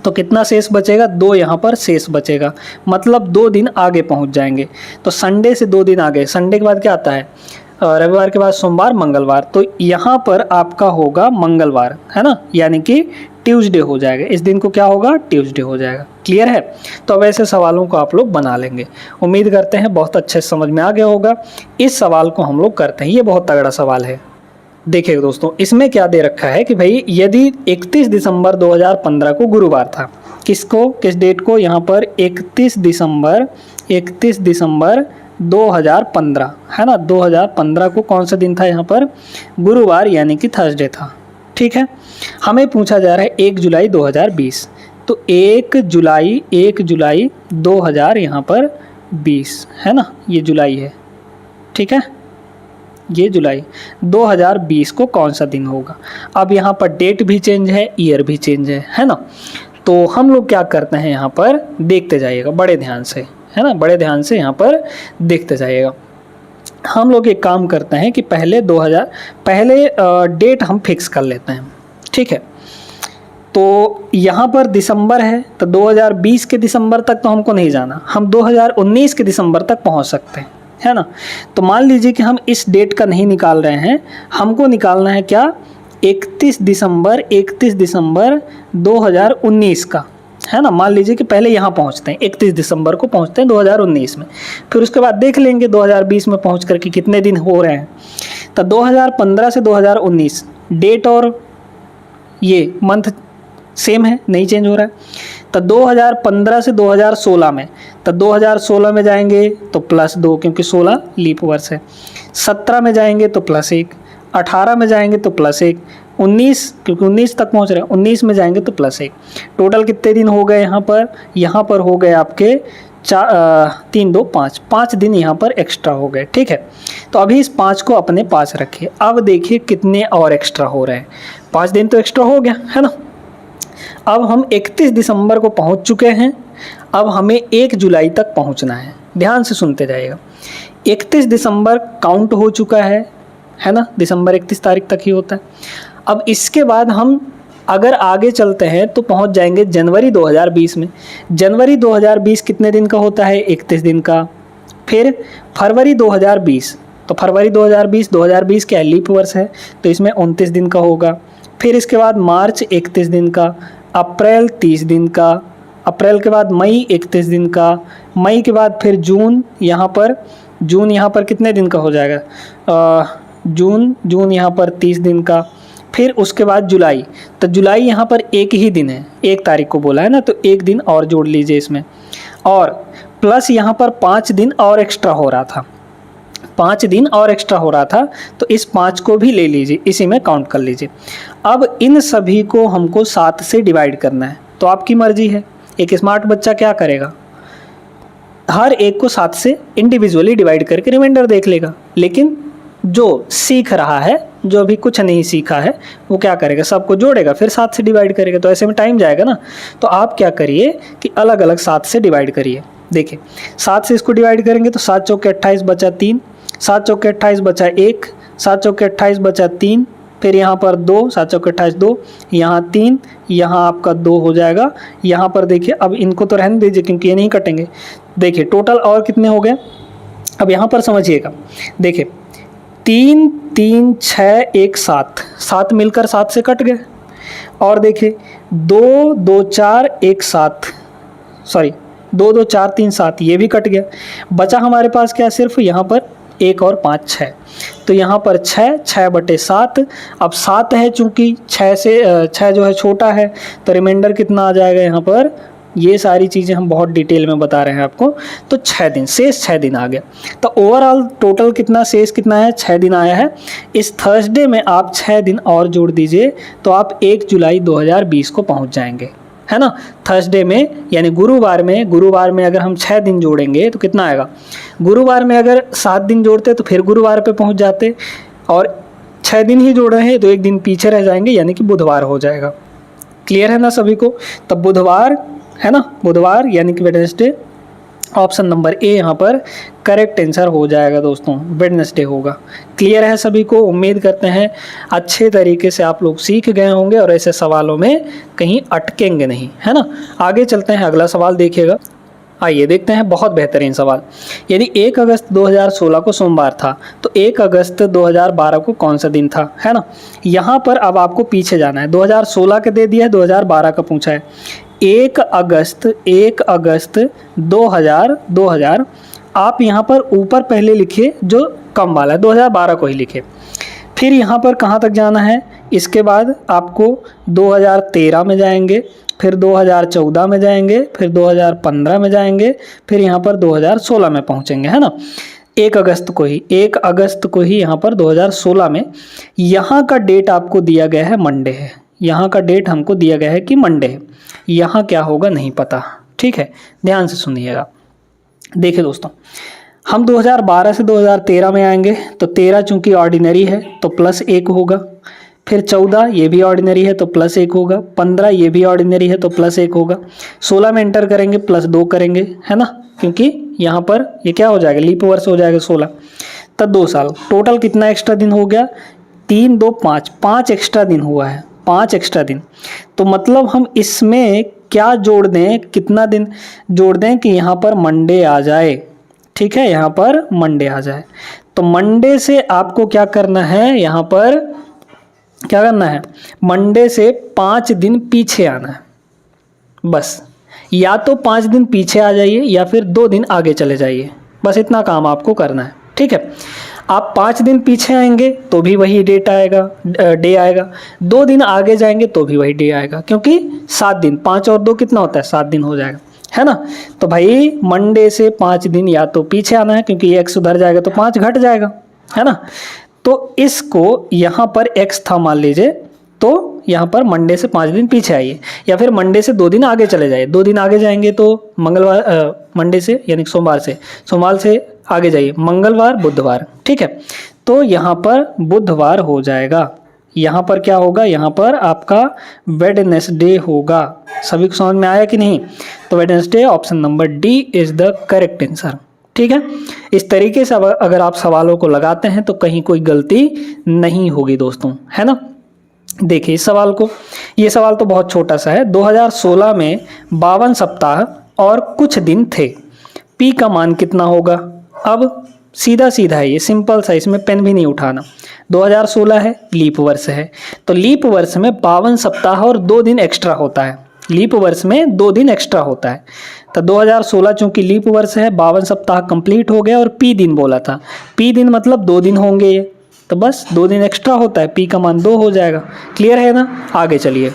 A: तो कितना शेष बचेगा, 2 यहाँ पर शेष बचेगा, मतलब 2 दिन आगे पहुँच जाएंगे। तो संडे से 2 दिन आगे, संडे के बाद क्या आता है, रविवार के बाद सोमवार, मंगलवार, तो यहाँ पर आपका होगा मंगलवार, है ना, यानी कि ट्यूसडे हो जाएगा। इस दिन को क्या होगा, ट्यूसडे हो जाएगा। क्लियर है। तो अब ऐसे सवालों को आप लोग बना लेंगे। उम्मीद करते हैं बहुत अच्छे से समझ में आ गया होगा। इस सवाल को हम लोग करते हैं, ये बहुत तगड़ा सवाल है। देखिए दोस्तों, इसमें क्या दे रखा है कि भाई यदि 31 दिसंबर 2015 को गुरुवार था, किसको, किस डेट को, यहाँ पर 31 दिसंबर 2015, है ना, 2015 को कौन सा दिन था, यहाँ पर गुरुवार यानी कि थर्सडे था। ठीक है, हमें पूछा जा रहा है 1 जुलाई 2020, तो 1 जुलाई 2000 यहाँ पर 20, है ना, ये जुलाई है। ठीक है, ये जुलाई 2020 को कौन सा दिन होगा। अब यहाँ पर डेट भी चेंज है, ईयर भी चेंज है ना। तो हम लोग क्या करते हैं, यहाँ पर देखते जाइएगा बड़े ध्यान से, है ना, बड़े ध्यान से यहाँ पर देखते जाइएगा। हम लोग एक काम करते हैं कि पहले डेट हम फिक्स कर लेते हैं। ठीक है, तो यहाँ पर दिसंबर है, तो 2020 के दिसंबर तक तो हमको नहीं जाना, हम 2019 के दिसंबर तक पहुँच सकते हैं, है ना। तो मान लीजिए कि हम इस डेट का नहीं निकाल रहे हैं, हमको निकालना है क्या, 31 दिसंबर 2019 का, है ना। मान लीजिए कि पहले यहाँ पहुँचते हैं, 31 दिसंबर को पहुँचते हैं 2019 में, फिर उसके बाद देख लेंगे 2020 में पहुँच करके कितने दिन हो रहे हैं। तो 2015 से 2019 डेट और ये मंथ सेम है, नहीं चेंज हो रहा है। तो 2015 से 2016 में, तो 2016 में जाएंगे तो +2 क्योंकि 16 लीप वर्ष है, 17 में जाएंगे तो +1, 18 में जाएंगे तो +1, 19 क्योंकि 19 तक पहुंच रहे हैं, 19 में जाएंगे तो +1। टोटल कितने दिन हो गए यहाँ पर हो गए आपके 3 2 5 5 दिन यहाँ पर एक्स्ट्रा हो गए। ठीक है, तो अभी इस 5 को अपने पास रखिए। अब देखिए कितने और एक्स्ट्रा हो रहे हैं। 5 दिन तो एक्स्ट्रा हो गया है ना। अब हम 31 दिसंबर को पहुंच चुके हैं। अब हमें 1 जुलाई तक पहुंचना है। ध्यान से सुनते जाइएगा। 31 दिसंबर काउंट हो चुका है ना, दिसंबर 31 तारीख तक ही होता है। अब इसके बाद हम अगर आगे चलते हैं तो पहुंच जाएंगे जनवरी 2020 में। जनवरी 2020 कितने दिन का होता है? 31 दिन का। फिर फरवरी 2020, तो फरवरी 2020 क्या लीप वर्ष है तो इसमें 29 दिन का होगा। फिर इसके बाद मार्च 31 दिन का, अप्रैल 30 दिन का, अप्रैल के बाद मई 31 दिन का, मई के बाद फिर जून यहाँ पर कितने दिन का हो जाएगा? जून यहाँ पर 30 दिन का। फिर उसके बाद जुलाई, तो जुलाई यहाँ पर एक ही दिन है, 1 तारीख को बोला है ना, तो 1 दिन और जोड़ लीजिए इसमें। और प्लस यहाँ पर 5 दिन और एक्स्ट्रा हो रहा था, 5 दिन और एक्स्ट्रा हो रहा था, तो इस 5 को भी ले लीजिए, इसी में काउंट कर लीजिए। अब इन सभी को हमको 7 से डिवाइड करना है, तो आपकी मर्जी है। एक स्मार्ट बच्चा क्या करेगा? हर एक को 7 से इंडिविजुअली डिवाइड करके रिमाइंडर देख लेगा। लेकिन जो सीख रहा है, जो अभी कुछ नहीं सीखा है, वो क्या करेगा? सबको जोड़ेगा फिर 7 से डिवाइड करेगा, तो ऐसे में टाइम जाएगा ना। तो आप क्या करिए कि अलग अलग 7 से डिवाइड करिए। देखिए 7 से इसको डिवाइड करेंगे तो 7 चौके 28 बचा 3, 7 चौके 28 बचा 1, 7 चौके 28 बचा 3, फिर यहाँ पर 2, 7 चौके 28 2, यहाँ 3, यहाँ आपका 2 हो जाएगा। यहाँ पर देखिए, अब इनको तो रहने दीजिए क्योंकि ये नहीं कटेंगे। देखिए टोटल और कितने हो गए, अब यहाँ पर समझिएगा। देखिए 3 3 6 1 7, 7 मिलकर 7 से कट गए। और देखिए 2 2 4 1 7, सॉरी 2 2 4 3 7, ये भी कट गया। बचा हमारे पास क्या? सिर्फ यहाँ पर 1 और 5 6, तो यहाँ पर 6 बटे 7। अब 7 है, चूँकि 6 जो है छोटा है, तो रिमाइंडर कितना आ जाएगा यहाँ पर? ये सारी चीज़ें हम बहुत डिटेल में बता रहे हैं आपको। तो 6 दिन, शेष 6 दिन आ गया। तो ओवरऑल टोटल कितना शेष कितना है? 6 दिन आया है। इस थर्सडे में आप 6 दिन और जोड़ दीजिए तो आप 1 जुलाई 2020 को पहुंच जाएंगे, है ना। थर्सडे में यानी गुरुवार में अगर हम 6 दिन जोड़ेंगे तो कितना आएगा? गुरुवार में अगर 7 दिन जोड़ते तो फिर गुरुवार पे पहुंच जाते, और 6 दिन ही जोड़ रहे हैं तो 1 दिन पीछे रह जाएंगे, यानी कि बुधवार हो जाएगा। क्लियर है ना सभी को? तब बुधवार है ना, बुधवार यानी कि वेडनेसडे, ऑप्शन नंबर ए यहाँ पर करेक्ट आंसर हो जाएगा दोस्तों, वेडनेसडे होगा। क्लियर है सभी को? उम्मीद करते हैं अच्छे तरीके से आप लोग सीख गए होंगे और ऐसे सवालों में कहीं अटकेंगे नहीं, है ना। आगे चलते हैं, अगला सवाल देखिएगा। आइए देखते हैं, बहुत बेहतरीन सवाल। यदि 1 अगस्त 2016 को सोमवार था तो 1 अगस्त 2012 को कौन सा दिन था, है ना। यहाँ पर अब आपको पीछे जाना है, 2016 का दे दिया है, 2012 का पूछा है। 1 अगस्त 2000 आप यहाँ पर ऊपर पहले लिखिए जो कम वाला है, 2012 को ही लिखे। फिर यहाँ पर कहाँ तक जाना है? इसके बाद आपको 2013 में जाएंगे, फिर 2014 में जाएंगे, फिर 2015 में जाएंगे, फिर यहाँ पर 2016 में पहुँचेंगे, है ना। 1 अगस्त को ही यहाँ पर 2016 में, यहाँ का डेट आपको दिया गया है मंडे है, यहाँ का डेट हमको दिया गया है कि मंडे है। यहाँ क्या होगा नहीं पता, ठीक है, ध्यान से सुनिएगा। देखिए दोस्तों, हम 2012 से 2013 में आएंगे तो 13 चूँकि ऑर्डिनरी है तो +1 होगा, फिर 14 ये भी ऑर्डिनरी है तो +1 होगा, 15 ये भी ऑर्डिनरी है तो +1 होगा, 16 में एंटर करेंगे +2 करेंगे, है ना, क्योंकि यहाँ पर ये क्या हो जाएगा? लीप वर्ष हो जाएगा 16, तब 2 साल। टोटल कितना एक्स्ट्रा दिन हो गया? 3 2 5, 5 एक्स्ट्रा दिन हुआ है, 5 एक्स्ट्रा दिन। तो मतलब हम इसमें क्या जोड़ दें, कितना दिन जोड़ दें कि यहाँ पर मंडे आ जाए, ठीक है, यहाँ पर मंडे आ जाए। तो मंडे से आपको क्या करना है? यहाँ पर क्या करना है? मंडे से 5 दिन पीछे आना है, बस। या तो 5 दिन पीछे आ जाइए या फिर 2 दिन आगे चले जाइए, बस इतना काम आपको करना है, ठीक है। आप 5 दिन पीछे आएंगे तो भी वही डेट आएगा, डे आएगा। 2 दिन आगे जाएंगे तो भी वही डे आएगा, क्योंकि 7 दिन, 5 और 2 कितना होता है, 7 दिन हो जाएगा, है ना। तो भाई मंडे से 5 दिन या तो पीछे आना है, क्योंकि x उधर जाएगा तो 5 घट जाएगा, है ना। तो इसको यहाँ पर x था मान लीजिए, तो यहाँ पर मंडे से 5 दिन पीछे आइए, या फिर मंडे से 2 दिन आगे चले जाइए। 2 दिन आगे जाएंगे तो मंडे से यानी सोमवार से आगे जाइए, मंगलवार बुधवार, ठीक है। तो यहाँ पर बुधवार हो जाएगा। यहाँ पर क्या होगा, यहाँ पर आपका वेडनेसडे होगा। सभी को समझ में आया कि नहीं? तो Wednesday option number D is the correct answer, ठीक है। इस तरीके से अगर आप सवालों को लगाते हैं तो कहीं कोई गलती नहीं होगी दोस्तों, है ना। देखिए इस सवाल को, ये सवाल तो बहुत छोटा सा है। 2016 में 52 सप्ताह और कुछ दिन थे, पी का मान कितना होगा? अब सीधा सीधा है ये, सिंपल सा, इसमें पेन भी नहीं उठाना। 2016 है, लीप वर्ष है, तो लीप वर्ष में 52 सप्ताह और 2 दिन एक्स्ट्रा होता है। लीप वर्ष में 2 दिन एक्स्ट्रा होता है। तो 2016 चूंकि लीप वर्ष है, 52 सप्ताह कंप्लीट हो गया और पी दिन बोला था। पी दिन मतलब 2 दिन होंगे ये, तो बस 2 दिन एक्स्ट्रा होता है, पी का मान 2 हो जाएगा। क्लियर है ना? आगे चलिए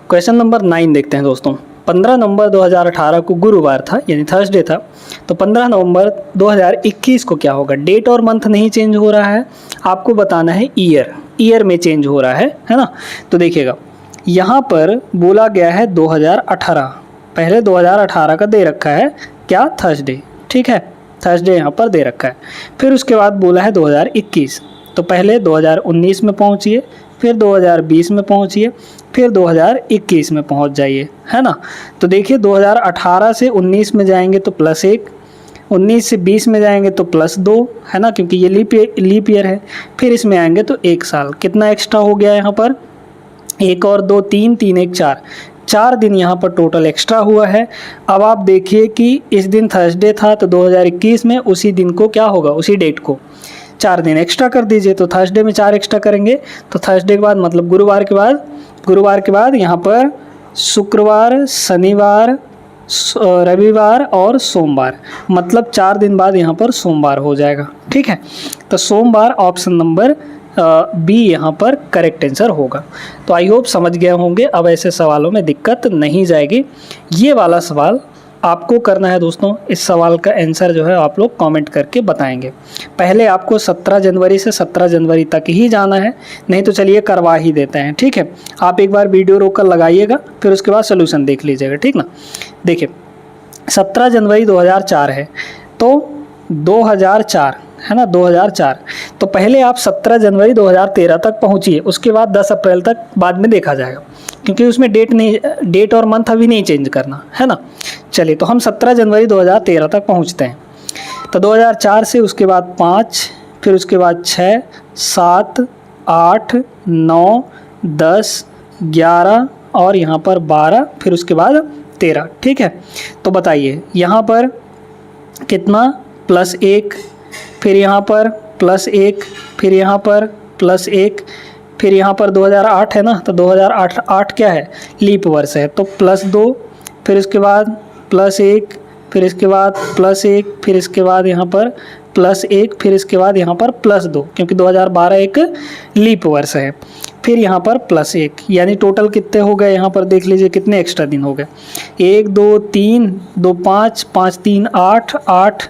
A: क्वेश्चन नंबर 9 देखते हैं दोस्तों। 15 नवंबर 2018 को गुरुवार था, यानी थर्सडे था। तो 15 नवंबर 2021 को क्या होगा? डेट और मंथ नहीं चेंज हो रहा है, आपको बताना है ईयर में चेंज हो रहा है ना। तो देखिएगा यहाँ पर बोला गया है 2018, पहले 2018 का दे रखा है क्या? थर्सडे, ठीक है, थर्सडे यहाँ पर दे रखा है। फिर उसके बाद बोला है 2021, तो पहले 2019 में पहुँचिए, फिर 2020 में पहुँचिए, फिर 2021 में पहुँच जाइए, है ना। तो देखिए 2018 से 19 में जाएंगे तो +1, 19 से 20 में जाएंगे तो +2, है ना, क्योंकि ये लीप ईयर है। फिर इसमें आएंगे तो 1 साल, कितना एक्स्ट्रा हो गया यहाँ पर? 1 और 2 3, 3 1 4, 4 दिन यहाँ पर टोटल एक्स्ट्रा हुआ है। अब आप देखिए कि इस दिन थर्सडे था, तो 2021 में उसी दिन को क्या होगा, उसी डेट को 4 दिन एक्स्ट्रा कर दीजिए। तो थर्सडे में 4 एक्स्ट्रा करेंगे, तो थर्सडे के बाद मतलब गुरुवार के बाद यहाँ पर शुक्रवार, शनिवार, रविवार और सोमवार, मतलब 4 दिन बाद यहाँ पर सोमवार हो जाएगा, ठीक है। तो सोमवार ऑप्शन नंबर बी यहाँ पर करेक्ट आंसर होगा। तो आई होप समझ गए होंगे, अब ऐसे सवालों में दिक्कत नहीं जाएगी। ये वाला सवाल आपको करना है दोस्तों। इस सवाल का आंसर जो है आप लोग कमेंट करके बताएंगे। पहले आपको 17 जनवरी से 17 जनवरी तक ही जाना है, नहीं तो चलिए करवा ही देते हैं, ठीक है। आप एक बार वीडियो रोक कर लगाइएगा, फिर उसके बाद सोल्यूशन देख लीजिएगा, ठीक ना। देखिए 17 जनवरी 2004 है, तो 2004 है ना, 2004। तो पहले आप 17 जनवरी 2013 तक पहुंचिए, उसके बाद 10 अप्रैल तक बाद में देखा जाएगा, क्योंकि उसमें डेट और मंथ अभी नहीं चेंज करना, है ना। चलिए तो हम 17 जनवरी 2013 तक पहुंचते हैं। तो 2004 से उसके बाद 5, फिर उसके बाद 6, 7, 8, 9, 10, 11 और यहाँ पर 12, फिर उसके बाद 13, ठीक है। तो बताइए यहाँ पर कितना? +1, फिर यहाँ पर +1, फिर यहाँ पर +1, फिर यहाँ पर 2008 है ना, तो 2008 क्या है? लीप वर्ष है, तो +2, फिर उसके बाद +1, फिर इसके बाद +1, फिर इसके बाद यहाँ पर +1, फिर इसके बाद यहाँ पर +2, क्योंकि 2012 एक लीप वर्ष है। फिर यहाँ पर +1, यानी टोटल कितने हो गए यहाँ पर देख लीजिए, कितने एक्स्ट्रा दिन हो गए? 1 2 3 2 5 5 3 8 8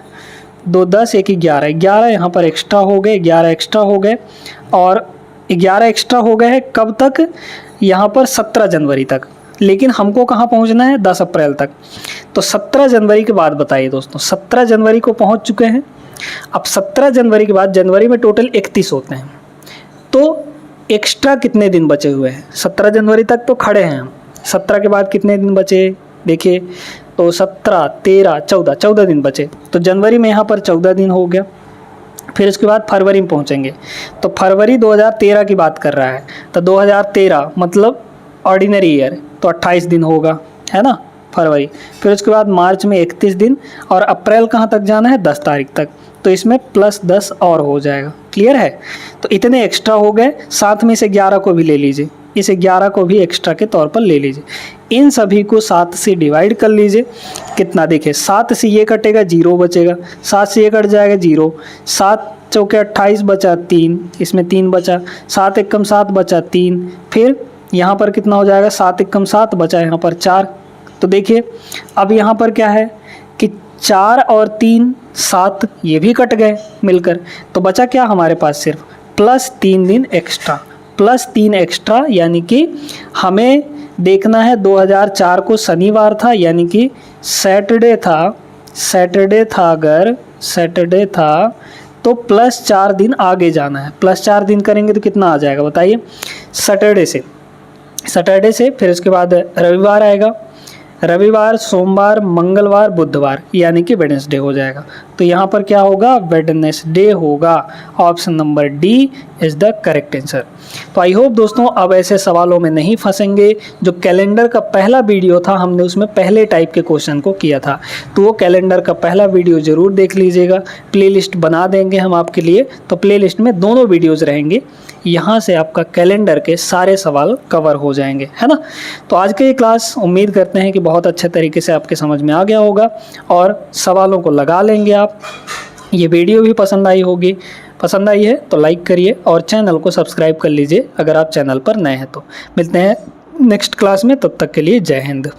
A: 2 10 1 11, 11 यहाँ पर एक्स्ट्रा हो गए, 11 एक्स्ट्रा हो गए, और 11 एक्स्ट्रा हो गए हैं कब तक? यहाँ पर 17 जनवरी तक। लेकिन हमको कहाँ पहुँचना है? 10 अप्रैल तक। तो 17 जनवरी के बाद बताइए दोस्तों, 17 जनवरी को पहुँच चुके हैं। अब 17 जनवरी के बाद जनवरी में टोटल 31 होते हैं, तो एक्स्ट्रा कितने दिन बचे हुए हैं? 17 जनवरी तक तो खड़े हैं हम, 17 के बाद कितने दिन बचे देखिए, तो 17 13 14 दिन बचे। तो जनवरी में यहाँ पर 14 दिन हो गया। फिर उसके बाद फरवरी में पहुँचेंगे, तो फरवरी 2013 की बात कर रहा है, तो 2013 मतलब ऑर्डिनरी ईयर, तो 28 दिन होगा, है ना, फरवरी। फिर उसके बाद मार्च में 31 दिन, और अप्रैल कहाँ तक जाना है? 10 तारीख तक, तो इसमें +10 और हो जाएगा। क्लियर है? तो इतने एक्स्ट्रा हो गए, साथ में इसे 11 को भी ले लीजिए, इस 11 को भी एक्स्ट्रा के तौर पर ले लीजिए। इन सभी को 7 से डिवाइड कर लीजिए। कितना देखिए 7 से ये कटेगा 0 बचेगा, 7 से ये कट जाएगा 0, 7 चौके 28 बचा 3, इसमें 3 बचा, 7 एकम 7 बचा 3, फिर यहाँ पर कितना हो जाएगा 7 एकम 7 बचा यहाँ पर 4। तो देखिए अब यहाँ पर क्या है कि 4 और 3 7, ये भी कट गए मिलकर, तो बचा क्या हमारे पास सिर्फ प्लस 3 दिन एक्स्ट्रा, प्लस 3 एक्स्ट्रा, यानी कि हमें देखना है 2004 को शनिवार था, यानी कि सैटरडे था, अगर सैटरडे था तो प्लस 4 दिन आगे जाना है। प्लस 4 दिन करेंगे तो कितना आ जाएगा बताइए, सैटरडे से फिर उसके बाद रविवार आएगा, रविवार, सोमवार, मंगलवार, बुधवार, यानी कि वेडनेसडे हो जाएगा। तो यहाँ पर क्या होगा, वेडनेसडे होगा। Option number D is the correct answer. तो आई होप दोस्तों अब ऐसे सवालों में नहीं फंसेंगे। जो कैलेंडर का पहला वीडियो था हमने उसमें पहले टाइप के क्वेश्चन को किया था, तो वो कैलेंडर का पहला वीडियो ज़रूर देख लीजिएगा। प्लेलिस्ट बना देंगे हम आपके लिए, तो प्लेलिस्ट में दोनों वीडियोज़ रहेंगे, यहाँ से आपका कैलेंडर के सारे सवाल कवर हो जाएंगे, है ना। तो आज की ये क्लास उम्मीद करते हैं कि बहुत अच्छे तरीके से आपके समझ में आ गया होगा और सवालों को लगा लेंगे आप। ये वीडियो भी पसंद आई है तो लाइक करिए और चैनल को सब्सक्राइब कर लीजिए अगर आप चैनल पर नए हैं तो। मिलते हैं नेक्स्ट क्लास में, तब तक के लिए जय हिंद।